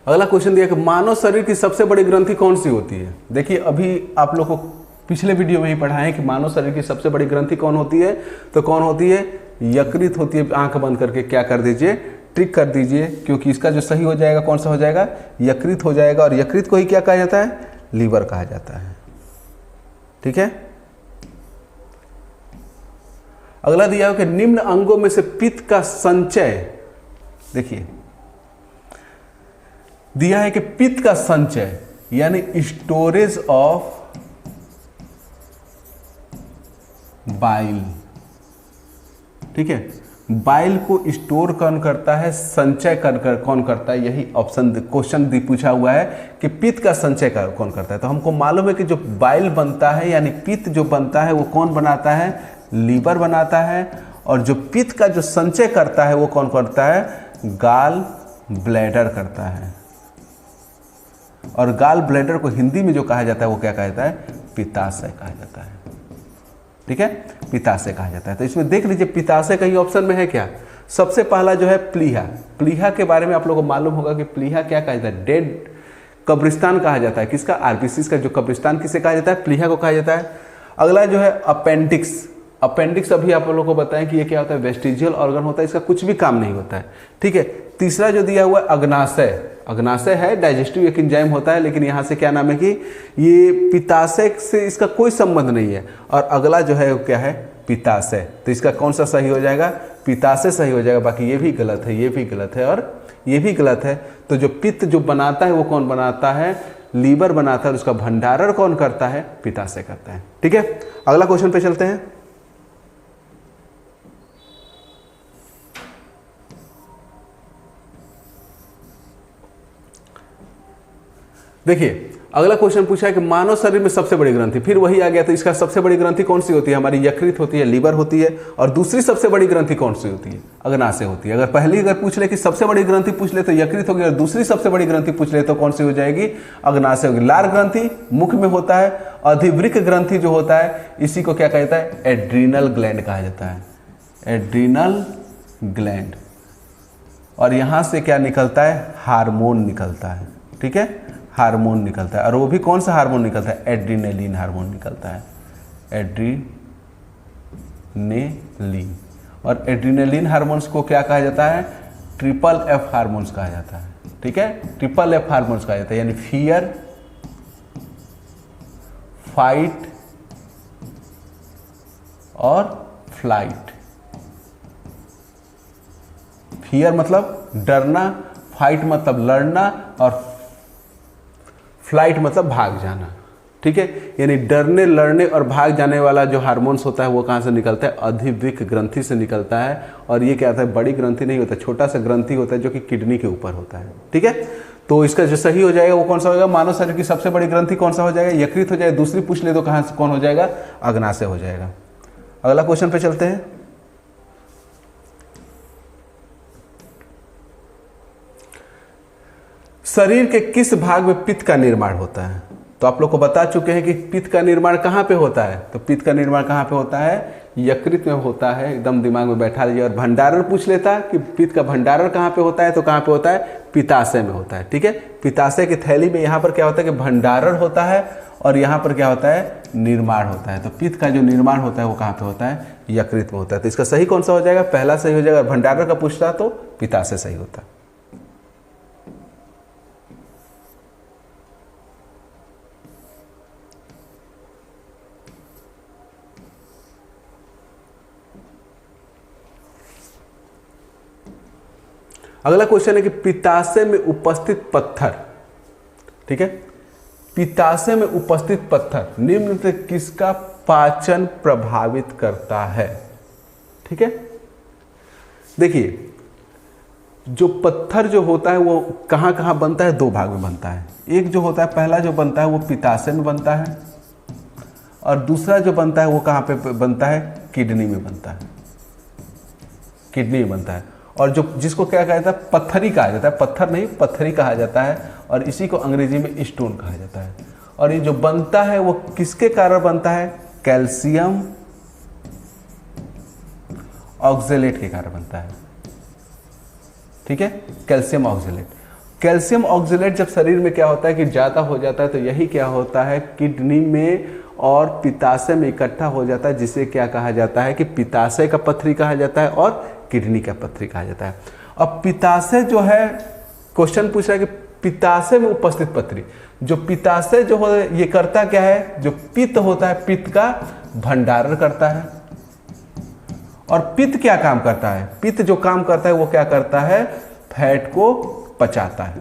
अगला क्वेश्चन दिया कि मानव शरीर की सबसे बड़ी ग्रंथि कौन सी होती है। देखिए अभी आप लोगों को पिछले वीडियो में ही पढ़ाएं कि मानव शरीर की सबसे बड़ी ग्रंथि कौन होती है। तो कौन होती है, यकृत होती है। आंख बंद करके क्या कर दीजिए, ट्रिक कर दीजिए, क्योंकि इसका जो सही हो जाएगा कौन सा हो जाएगा, यकृत हो जाएगा। और यकृत को ही क्या कहा जाता है, लीवर कहा जाता है, ठीक है। अगला दिया हो कि निम्न अंगों में से पित्त का संचय, देखिए दिया है कि पित्त का संचय यानी स्टोरेज ऑफ बाइल, ठीक है, बाइल को स्टोर कौन करता है, संचय कर कौन करता है, यही ऑप्शन क्वेश्चन पूछा हुआ है कि पित्त का संचय कौन करता है। तो हमको मालूम है कि जो बाइल बनता है यानी पित्त जो बनता है वो कौन बनाता है, लीवर बनाता है, और जो पित्त का जो संचय करता है वो कौन करता है, गाल ब्लैडर करता है। और गाल ब्लैडर को हिंदी में जो कहा जाता है वो क्या कहा जाता है, पित्ताशय कहा जाता है। ठीक है, पित्ताशय कहा जाता है। तो इसमें देख लीजिए पित्ताशय कहीं ऑप्शन में है क्या। सबसे पहला जो है प्लीहा। प्लीहा के बारे में आप लोगों को मालूम होगा कि प्लीहा क्या कहा जाता है, डेड कब्रिस्तान कहा जाता है। किसका, आरबीसी का जो कब्रिस्तान किसे कहा जाता है, प्लीहा को कहा जाता है। अगला जो है अपेंडिक्स। अपेंडिक्स अभी आप लोगों को बताएं कि ये क्या होता है, वेस्टिजियल ऑर्गन होता है, इसका कुछ भी काम नहीं होता है। ठीक है, तीसरा जो दिया हुआ है अग्नाशय। अग्नाशय है, डाइजेस्टिव एक एंजाइम होता है, लेकिन यहाँ से क्या नाम है कि ये पित्ताशय से इसका कोई संबंध नहीं है। और अगला जो है वो क्या है, पित्ताशय। तो इसका कौन सा सही हो जाएगा, पित्ताशय सही हो जाएगा। बाकी ये भी गलत है, ये भी गलत है और ये भी गलत है। तो जो पित्त जो बनाता है वो कौन बनाता है, लीवर बनाता है, और उसका भंडारण कौन करता है, पित्ताशय करता है। ठीक है, अगला क्वेश्चन पे चलते हैं। देखिए अगला क्वेश्चन पूछा है कि मानव शरीर में सबसे बड़ी ग्रंथि, फिर वही आ गया। तो इसका सबसे बड़ी ग्रंथि कौन सी होती है, हमारी यकृत होती है, लीवर होती है। और दूसरी सबसे बड़ी ग्रंथि कौन सी होती है, अग्नाशय होती है। अगर पहली पूछ ले कि सबसे बड़ी ग्रंथि पूछ ले तो यकृत होगी, और दूसरी सबसे बड़ी ग्रंथि पूछ ले तो कौन सी हो जाएगी, अग्नाशय होगी। लार ग्रंथि मुख में होता है। अधिवृक्क ग्रंथि जो होता है इसी को क्या कहता है, एड्रीनल ग्लैंड कहा जाता है, एड्रीनल ग्लैंड। और यहां से क्या निकलता है, हार्मोन निकलता है। ठीक है, हार्मोन निकलता है। और वो भी कौन सा हार्मोन निकलता है, एड्रीनलिन हार्मोन निकलता है, एड्रीनेलिन। और एड्रीनलिन हार्मोन्स को क्या कहा जाता है, ट्रिपल एफ हार्मोन्स कहा जाता है। ठीक है, ट्रिपल एफ हार्मोन्स कहा जाता है, यानी फियर, फाइट और फ्लाइट। फियर मतलब डरना, फाइट मतलब लड़ना, और फ्लाइट मतलब भाग जाना। ठीक है, यानी डरने, लड़ने और भाग जाने वाला जो हार्मोन्स होता है वो कहाँ से निकलता है, अधिवृक्क ग्रंथि से निकलता है। और ये क्या होता है, बड़ी ग्रंथि नहीं होता, छोटा सा ग्रंथि होता है जो कि किडनी के ऊपर होता है। ठीक है, तो इसका जो सही हो जाएगा वो कौन सा होगा, मानव शरीर की सबसे बड़ी ग्रंथि कौन सा हो जाएगा, यकृत हो जाएगा। दूसरी पूछ ले तो कहाँ से कौन हो जाएगा, अग्नाशय हो जाएगा। अगला क्वेश्चन पे चलते हैं। शरीर के किस भाग में पित्त का निर्माण होता है। तो आप लोग को बता चुके हैं कि पित्त का निर्माण कहाँ पे होता है। तो पित्त का निर्माण कहाँ पे होता है, यकृत में होता है। एकदम दिमाग में बैठा लीजिए। और भंडारण पूछ लेता कि पित्त का भंडारण कहाँ पे होता है, तो कहाँ पे होता है, पित्ताशय में होता है। ठीक है, पित्ताशय की थैली में यहाँ पर क्या होता है कि भंडारण होता है, और यहाँ पर क्या होता है, निर्माण होता है। तो पित्त का जो निर्माण होता है वो कहाँ पे होता है, यकृत में होता है। तो इसका सही कौन सा हो जाएगा, पहला सही हो जाएगा। भंडारण का पूछता तो पित्ताशय सही होता है। अगला क्वेश्चन है कि पित्ताशय में उपस्थित पत्थर। ठीक है, पित्ताशय में उपस्थित पत्थर निम्न से किसका पाचन प्रभावित करता है। ठीक है, देखिए जो पत्थर जो होता है वो कहाँ कहाँ बनता है, दो भाग में बनता है। एक जो होता है पहला जो बनता है वो पित्ताशय में बनता है, और दूसरा जो बनता है वो कहाँ पे बनता है, किडनी में बनता है, किडनी में बनता है। और जो जिसको क्या कहा जाता है, पत्थरी कहा जाता है, पत्थर नहीं पत्थरी कहा जाता है। और इसी को अंग्रेजी में स्टोन कहा जाता है। और ये जो बनता है वो किसके कारण बनता है, कैल्शियम ऑक्जेलेट के कारण बनता है। ठीक है, कैल्शियम ऑक्जेलेट। कैल्शियम ऑक्जेलेट जब शरीर में क्या होता है कि ज़्यादा हो जाता है तो यही क्या होता है, किडनी में और पित्ताशय में इकट्ठा हो जाता है, जिसे क्या कहा जाता है कि पित्ताशय का पत्थरी कहा जाता है और किडनी का पत्थरी कहा जाता है। अब पित्ताशय जो है, क्वेश्चन पूछ रहा है कि पित्ताशय में उपस्थित पत्थरी, जो पित्ताशय जो है ये करता क्या है, जो पित्त होता है पित्त का भंडारण करता है। और पित्त क्या काम करता है, पित्त जो काम करता है वो क्या करता है, फैट को पचाता है।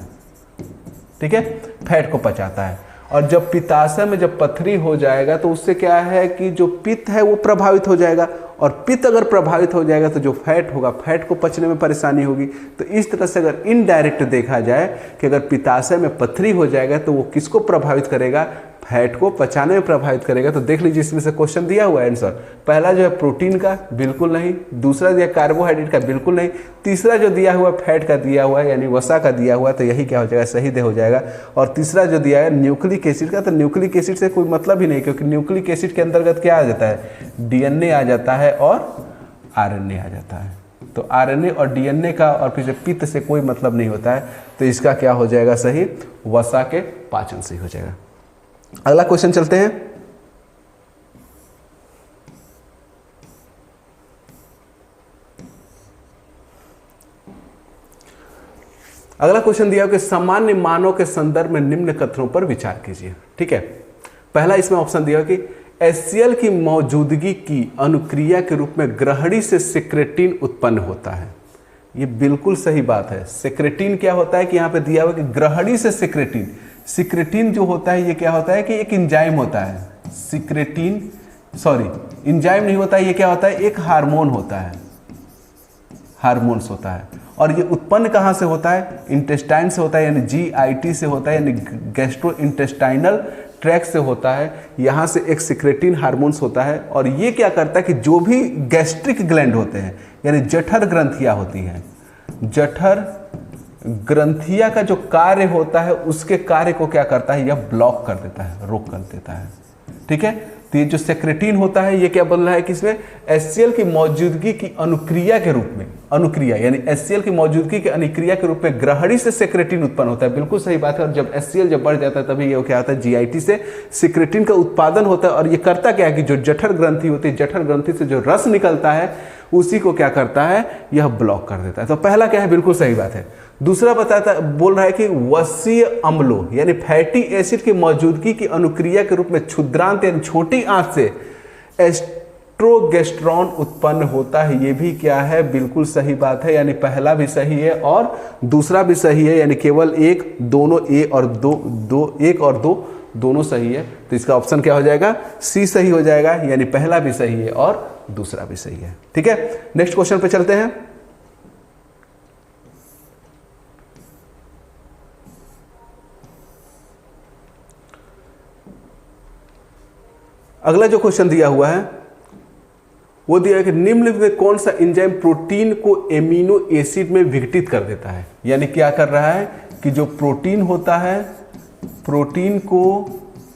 ठीक है, फैट को पचाता है। और जब पित्ताशय में जब पथरी हो जाएगा तो उससे क्या है कि जो पित्त है वो प्रभावित हो जाएगा, और पित्त अगर प्रभावित हो जाएगा तो जो फैट होगा, फैट को पचने में परेशानी होगी। तो इस तरह से अगर इनडायरेक्ट देखा जाए कि अगर पित्ताशय में पथरी हो जाएगा तो वो किसको प्रभावित करेगा, फैट को पचाने में प्रभावित करेगा। तो देख लीजिए इसमें से क्वेश्चन दिया हुआ है आंसर, पहला जो है प्रोटीन का बिल्कुल नहीं, दूसरा दिया कार्बोहाइड्रेट का बिल्कुल नहीं, तीसरा जो दिया हुआ फैट का दिया हुआ है यानी वसा का दिया हुआ है, तो यही क्या हो जाएगा, सही दे हो जाएगा। और तीसरा जो दिया है न्यूक्लिक एसिड का, तो न्यूक्लिक एसिड से कोई मतलब ही नहीं, क्योंकि न्यूक्लिक एसिड के अंतर्गत क्या आ जाता है, डीएनए आ जाता है और आरएनए आ जाता है। तो आरएनए और डीएनए का और फिर पित्त से कोई मतलब नहीं होता है। तो इसका क्या हो जाएगा सही, वसा के पाचन से हो जाएगा। अगला क्वेश्चन चलते हैं। अगला क्वेश्चन दिया कि सामान्य मानव के संदर्भ में निम्न कथनों पर विचार कीजिए। ठीक है, पहला इसमें ऑप्शन दिया कि HCl की मौजूदगी की अनुक्रिया के रूप में ग्रहणी से सिक्रेटिन उत्पन्न होता है। ये बिल्कुल सही बात है। सिक्रेटिन क्या होता है कि यहां पे दिया हुआ कि ग्रहणी से सिक्रेटिन, सिक्रेटिन जो होता है ये क्या होता है कि एक एंजाइम होता है। सिक्रेटिन एंजाइम नहीं होता है, ये क्या होता है, एक हार्मोन होता है, हार्मोन्स होता है। और ये उत्पन्न कहाँ से होता है, इंटेस्टाइन से होता है, यानी GIT से होता है, यानी गैस्ट्रो इंटेस्टाइनल ट्रैक से होता है। यहाँ से एक सिक्रेटिन हार्मोन्स होता है और ये क्या करता है कि जो भी गैस्ट्रिक ग्लैंड होते हैं यानी जठर ग्रंथियाँ होती हैं, जठर ग्रंथिया का जो कार्य होता है उसके कार्य को क्या करता है, यह ब्लॉक कर देता है, रोक कर देता है। ठीक है, तो ये जो सेक्रेटिन होता है ये क्या बोल रहा है कि इसमें HCl की मौजूदगी की अनुक्रिया के रूप में, अनुक्रिया यानी HCl की मौजूदगी की अनुक्रिया के रूप में ग्रहणी से सेक्रेटिन उत्पन्न होता है। बिल्कुल सही बात है। और जब HCl जब बढ़ जाता है तभी ये क्या होता है, GIT से सिक्रेटिन का उत्पादन होता है। और ये करता क्या है कि जो जठर ग्रंथि होती है, जठर ग्रंथि से जो रस निकलता है उसी को क्या करता है, यह ब्लॉक कर देता है। तो पहला क्या है, बिल्कुल सही बात है। दूसरा बताता बोल रहा है कि वसीय अम्लों यानी फैटी एसिड की मौजूदगी की अनुक्रिया के रूप में क्षुद्रांत यानी छोटी आंत से एस्ट्रोगेस्ट्रॉन उत्पन्न होता है। ये भी क्या है, बिल्कुल सही बात है। यानी पहला भी सही है और दूसरा भी सही है, यानी केवल एक, दोनों एक और दो दोनों सही है। तो इसका ऑप्शन क्या हो जाएगा, सी सही हो जाएगा। यानी पहला भी सही है और दूसरा भी सही है। ठीक है, नेक्स्ट क्वेश्चन पे चलते हैं। अगला जो क्वेश्चन दिया हुआ है वो दिया है कि निम्न में कौन सा एंजाइम प्रोटीन को एमिनो एसिड में विघटित कर देता है। यानी क्या कर रहा है कि जो प्रोटीन होता है, प्रोटीन को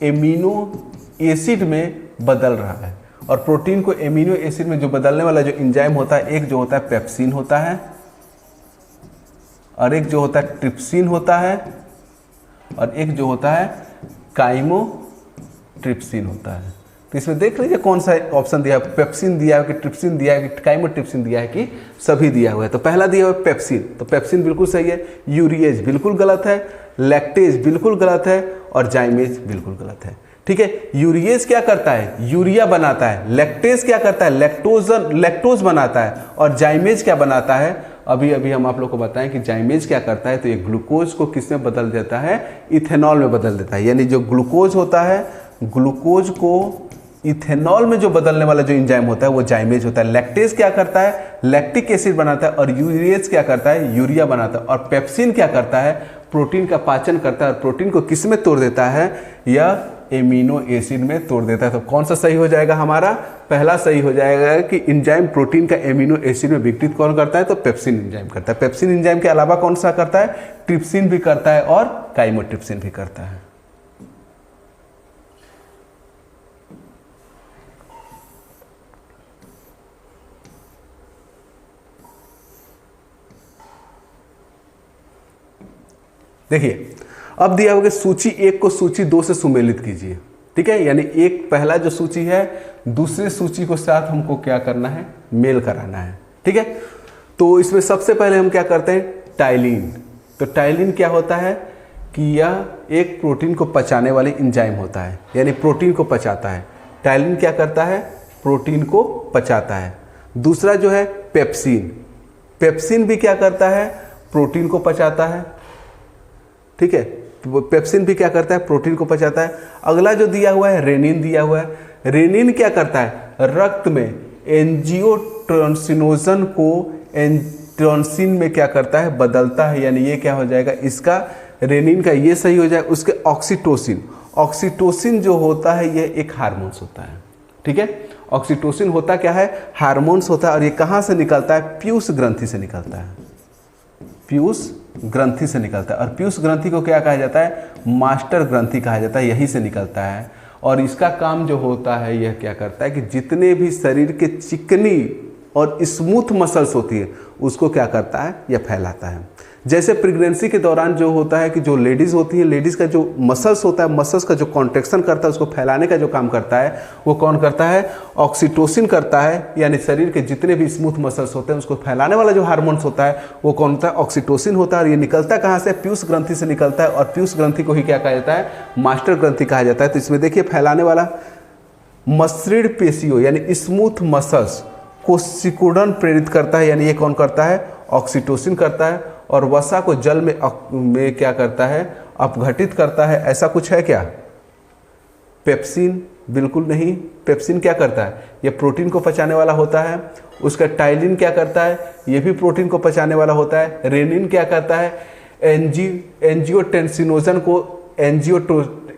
एमिनो एसिड में बदल रहा है। और प्रोटीन को एमिनो एसिड में जो बदलने वाला जो एंजाइम होता है, एक जो होता है पेप्सिन होता है और एक जो होता है ट्रिप्सिन होता है और एक जो होता है काइमोट्रिप्सिन होता है। तो इसमें देख लीजिए कौन सा ऑप्शन दिया है, पेप्सिन दिया है कि ट्रिप्सिन दिया है कि काइमोट्रिप्सिन दिया है कि सभी दिया हुआ है। तो पहला दिया हुआ है पेप्सिन, तो पेप्सिन बिल्कुल सही है। यूरिएज बिल्कुल गलत है, लैक्टेज बिल्कुल गलत है और जाइमेज बिल्कुल गलत है। ठीक है, यूरिएज क्या करता है, यूरिया बनाता है। लैक्टेज क्या करता है, लैक्टोज बनाता है। और जाइमेज क्या बनाता है, अभी अभी हम आप लोग को बताएं कि जाइमेज क्या करता है, तो ये ग्लूकोज को किस में बदल देता है, इथेनॉल में बदल देता है। यानी जो ग्लूकोज होता है, ग्लूकोज को इथेनॉल में जो बदलने वाला जो एंजाइम होता है वो जाइमेज होता है। लैक्टेज क्या करता है, लैक्टिक एसिड बनाता है। और यूरिएज क्या करता है, यूरिया बनाता है। और पेप्सिन क्या करता है, प्रोटीन का पाचन करता है और प्रोटीन को किस में तोड़ देता है, यह एमिनो एसिड में तोड़ देता है। तो कौन सा सही हो जाएगा हमारा, पहला सही हो जाएगा कि एंजाइम प्रोटीन का एमिनो एसिड में विघटित कौन करता है, तो पेप्सिन एंजाइम करता है। पेप्सिन एंजाइम के अलावा कौन सा करता है, ट्रिप्सिन भी करता है और काइमोट्रिप्सिन भी करता है। देखिए अब दिया होगा सूची 1 को सूची 2 से सुमेलित कीजिए। ठीक है, यानी एक पहला जो सूची है दूसरे सूची को साथ हमको क्या करना है, मेल कराना है। ठीक है, तो इसमें सबसे पहले हम क्या करते हैं, टाइलिन। तो टाइलिन क्या होता है कि यह एक प्रोटीन को पचाने वाली एंजाइम होता है, यानी प्रोटीन को पचाता है। टाइलिन क्या करता है, प्रोटीन को पचाता है। दूसरा जो है पेप्सिन, पेप्सिन भी क्या करता है, प्रोटीन को पचाता है। ठीक है, पेप्सिन भी क्या करता है, प्रोटीन को पचाता है। अगला जो दिया हुआ है रेनिन दिया हुआ है। रेनिन क्या करता है, रक्त में एंजियोटेंसिनोजन को एंजियोटेंसिन में क्या करता है, बदलता है, यानी ये क्या हो जाएगा इसका, रेनिन का ये सही हो जाए। उसके ऑक्सीटोसिन, ऑक्सीटोसिन जो होता है ये एक हार्मोन्स होता है, ठीक है। ऑक्सीटोसिन होता क्या है, हार्मोन्स होता है, और ये कहाँ से निकलता है, पीयूष ग्रंथि से निकलता है, पीयूष ग्रंथि से निकलता है। और पीयूष ग्रंथि को क्या कहा जाता है, मास्टर ग्रंथि कहा जाता है, यही से निकलता है। और इसका काम जो होता है यह क्या करता है कि जितने भी शरीर के चिकनी और स्मूथ मसल्स होती है उसको क्या करता है, यह फैलाता है। जैसे प्रेगनेंसी के दौरान जो होता है कि जो लेडीज़ होती है, लेडीज़ का जो मसल्स होता है, मसल्स का जो कॉन्ट्रैक्शन करता है उसको फैलाने का जो काम करता है वो कौन करता है, ऑक्सीटोसिन करता है। यानी शरीर के जितने भी स्मूथ मसल्स होते हैं उसको फैलाने वाला जो हार्मोन्स होता है वो कौन होता है, ऑक्सीटोसिन होता है। और ये निकलता कहाँ से, पीयूष ग्रंथि से निकलता है। और पीयूष ग्रंथि को ही क्या कहा जाता है, मास्टर ग्रंथि कहा जाता है। तो इसमें देखिए फैलाने वाला मसृण पेशियों यानी स्मूथ मसल्स को सिकुड़न प्रेरित करता है, यानी ये कौन करता है, ऑक्सीटोसिन करता है। और वसा को जल में क्या करता है, अपघटित करता है। ऐसा कुछ है क्या, पेप्सिन, बिल्कुल नहीं। पेप्सिन क्या करता है, ये प्रोटीन को पचाने वाला होता है। उसका टाइलिन क्या करता है, ये भी प्रोटीन को पचाने वाला होता है। रेनिन क्या करता है, एंजियोटेंसिनोजन को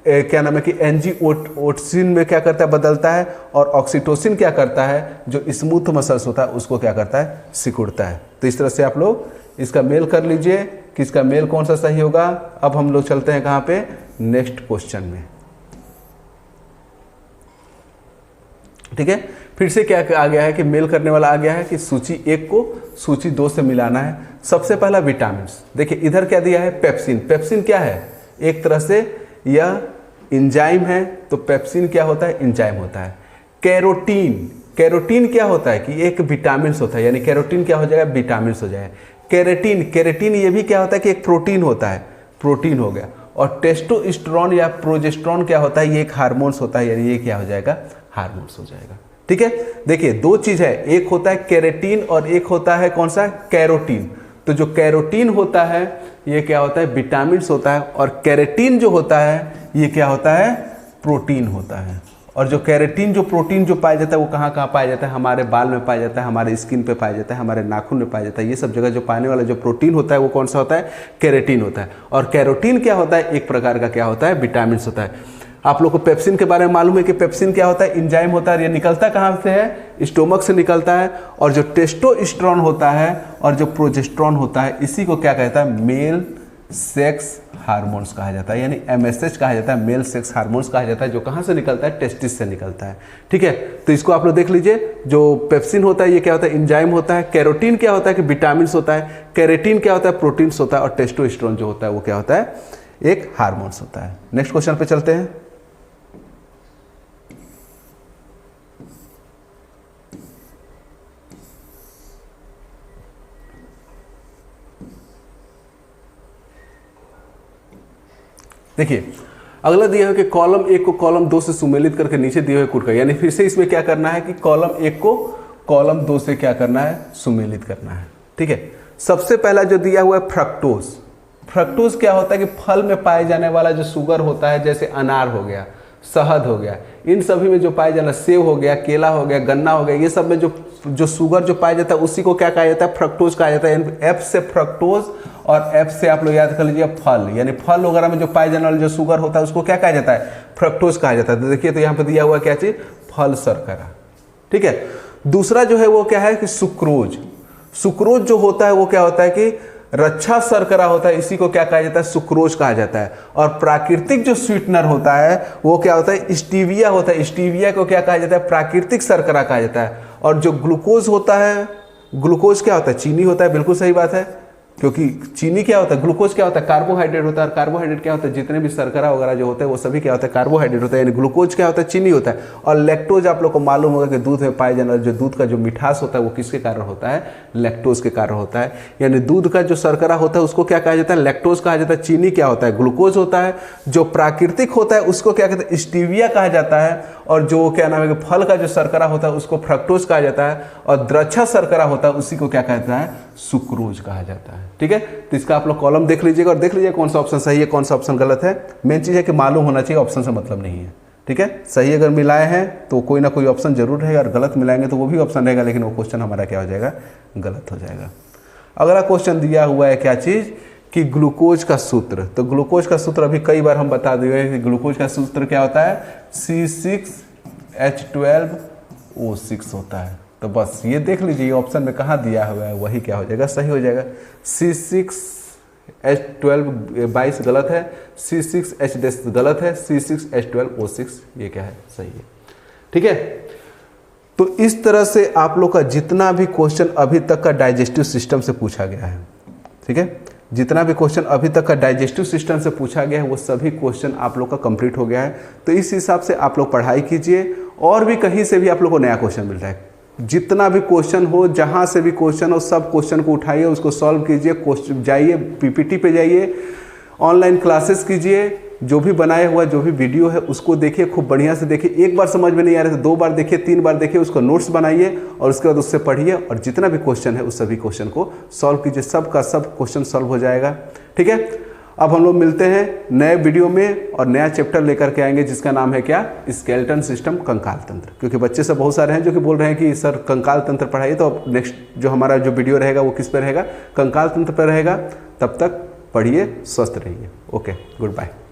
क्या नाम है कि एंजियोटेंसिन में क्या करता है, बदलता है। और ऑक्सीटोसिन क्या करता है, जो स्मूथ मसल्स होता है उसको क्या करता है, सिकुड़ता है। तो इस तरह से आप लोग इसका मेल कर लीजिए कि इसका मेल कौन सा सही होगा। अब हम लोग चलते हैं कहाँ पे, नेक्स्ट क्वेश्चन में, ठीक है। फिर से क्या आ गया है कि मेल करने वाला आ गया है कि सूची 1 को सूची 2 से मिलाना है। सबसे पहला विटामिन, देखिए इधर क्या दिया है, पेप्सिन। पेप्सिन क्या है, एक तरह से यह एंजाइम है। तो पेप्सिन क्या होता है, एंजाइम होता है। कैरोटीन, कैरोटीन क्या होता है कि एक विटामिन होता है, यानी कैरोटीन क्या हो जाएगा, विटामिन हो जाएगा। केरेटिन, केरेटिन ये भी क्या होता है कि एक प्रोटीन होता है, प्रोटीन हो गया। और टेस्टोस्टेरोन या प्रोजेस्टेरोन क्या होता है, ये एक हार्मोन्स होता है, यानी ये क्या हो जाएगा, हार्मोन्स हो जाएगा, ठीक है। देखिए दो चीज है, एक होता है केरेटिन और एक होता है कौन सा, कैरोटीन। तो जो कैरोटीन होता है ये क्या होता है, विटामिन होता है। और कैरेटिन जो होता है ये क्या होता है, प्रोटीन होता है। और जो कैरेटिन जो प्रोटीन जो पाया जाता है वो कहाँ कहाँ पाया जाता है, हमारे बाल में पाया जाता है, हमारे स्किन पे पाया जाता है, हमारे नाखून में पाया जाता है। ये सब जगह जो पाने वाला जो प्रोटीन होता है वो कौन सा होता है, कैरेटिन होता है। और कैरोटीन क्या होता है, एक प्रकार का क्या होता है, विटामिन होता है। आप लोग को पेप्सिन के बारे में मालूम है कि पेप्सिन क्या होता है, एंजाइम होता है। ये निकलता कहाँ से है, स्टोमक से निकलता है। और जो टेस्टोस्टेरोन होता है और जो प्रोजेस्टेरोन होता है इसी को क्या कहता है, मेल सेक्स हार्मोन्स कहा जाता है, यानी MSH कहा जाता है, मेल सेक्स हार्मोन्स कहा जाता है। जो कहाँ से निकलता है, टेस्टिस से निकलता है, ठीक है। तो इसको आप लोग देख लीजिए, जो पेप्सिन होता है ये क्या होता है, एंजाइम होता है। कैरोटीन क्या होता है कि विटामिन होता है। कैरेटिन क्या होता है, प्रोटीन्स होता है। और टेस्टोस्टेरोन जो होता है वो क्या होता है, एक हार्मोन्स होता है। नेक्स्ट क्वेश्चन पे चलते हैं। देखिए अगला दिया है कि कॉलम 1 को कॉलम 2 से सुमेलित करके नीचे दिए हुए कूट का, यानी फिर से इसमें क्या करना है कि कॉलम 1 को कॉलम 2 से क्या करना है, सुमेलित करना है, ठीक है। सबसे पहला जो दिया हुआ है फ्रक्टोज। फ्रक्टोज क्या होता है कि फल में पाए जाने वाला जो शुगर होता है, जैसे अनार हो गया, शहद हो गया, इन सभी में जो पाया जाना, सेब हो गया, केला हो गया, गन्ना हो गया, ये सब में जो शुगर जो पाया जाता है उसी को क्या कहा जाता है, फ्रक्टोज कहा जाता है। एफ से फ्रक्टोज और एफ से आप लोग याद कर लीजिए फल, यानी फल वगैरह में जो पाए जाने वाला जो शुगर होता है उसको क्या कहा जाता है, फ्रक्टोज कहा जाता है। तो देखिए तो यहाँ पे दिया हुआ क्या चीज, फल शर्करा, ठीक है। दूसरा जो है वो क्या है कि सुक्रोज। सुक्रोज जो होता है वो क्या होता है कि रक्षा शर्करा होता है, इसी को क्या कहा जाता है, सुक्रोज कहा जाता है। और प्राकृतिक जो स्वीटनर होता है वो क्या होता है, स्टीविया होता है। स्टीविया को क्या कहा जाता है, प्राकृतिक शर्करा कहा जाता है। और जो ग्लूकोज होता है, ग्लूकोज क्या होता है, चीनी होता है, बिल्कुल सही बात है, क्योंकि चीनी क्या होता है, ग्लूकोज क्या होता है, कार्बोहाइड्रेट होता है। और कार्बोहाइड्रेट क्या होता है, जितने भी शर्करा वगैरह जो होते हैं वो सभी क्या होता है, कार्बोहाइड्रेट होता है। यानी ग्लूकोज क्या होता है, चीनी होता है। और लैक्टोज आप लोग को मालूम होगा कि दूध में पाए जाने वाला जो दूध का जो मिठास होता है वो किसके कारण होता है, लैक्टोज के कारण होता है। यानी दूध का जो शर्करा होता है उसको क्या कहा जाता है, लैक्टोज कहा जाता है। चीनी क्या होता है, ग्लूकोज होता है। जो प्राकृतिक होता है उसको क्या कहते हैं, स्टीविया कहा जाता है। और जो क्या नाम है कि फल का जो शर्करा होता है उसको फ्रक्टोज कहा जाता है। और द्रक्षा शर्करा होता है उसी को क्या कहता है, सुक्रोज कहा जाता है, ठीक है। तो इसका आप लोग कॉलम देख लीजिएगा और देख लीजिए कौन सा ऑप्शन सही है, कौन सा ऑप्शन गलत है। मेन चीज है कि मालूम होना चाहिए, ऑप्शन से मतलब नहीं है। ठीक है, सही अगर मिलाए हैं तो कोई ना कोई ऑप्शन जरूर रहेगा, और गलत मिलाएंगे तो वो भी ऑप्शन रहेगा, लेकिन वो क्वेश्चन हमारा क्या हो जाएगा, गलत हो जाएगा। अगला क्वेश्चन दिया हुआ है क्या चीज़ कि ग्लूकोज का सूत्र। तो ग्लूकोज का सूत्र अभी कई बार हम बता दिए हैं कि ग्लूकोज का सूत्र क्या होता है, C6H12O6 होता है। तो बस ये देख लीजिए ऑप्शन में कहाँ दिया हुआ है, वही क्या हो जाएगा, सही हो जाएगा। C6H12 गलत है, C6H गलत है, C6H12O6 ये क्या है, सही है। ठीक है, तो इस तरह से आप लोग का जितना भी क्वेश्चन अभी तक का डाइजेस्टिव सिस्टम से पूछा गया है, ठीक है, जितना भी क्वेश्चन अभी तक का डाइजेस्टिव सिस्टम से पूछा गया है वो सभी क्वेश्चन आप लोग का कंप्लीट हो गया है। तो इस हिसाब से आप लोग पढ़ाई कीजिए, और भी कहीं से भी आप लोग को नया क्वेश्चन मिल रहा है, जितना भी क्वेश्चन हो, जहाँ से भी क्वेश्चन हो, सब क्वेश्चन को उठाइए, उसको सॉल्व कीजिए, जाइए पीपीटी पे जाइए, ऑनलाइन क्लासेस कीजिए, जो भी बनाया हुआ जो भी वीडियो है उसको देखिए, खूब बढ़िया से देखिए। एक बार समझ में नहीं आ रहा है तो 2 बार देखिए, 3 बार देखिए, उसको नोट्स बनाइए और उसके बाद उससे पढ़िए, और जितना भी क्वेश्चन है उस सभी क्वेश्चन को सॉल्व कीजिए, सब का सब क्वेश्चन सॉल्व हो जाएगा। ठीक है, अब हम लोग मिलते हैं नए वीडियो में और नया चैप्टर लेकर के आएंगे जिसका नाम है क्या, स्केलेटन सिस्टम, कंकाल तंत्र। क्योंकि बच्चे सब बहुत सारे हैं जो कि बोल रहे हैं कि सर कंकाल तंत्र पढ़ाइए, तो अब नेक्स्ट जो हमारा जो वीडियो रहेगा वो किस पर रहेगा, कंकाल तंत्र पर रहेगा। तब तक पढ़िए, स्वस्थ रहिए। Okay, good bye.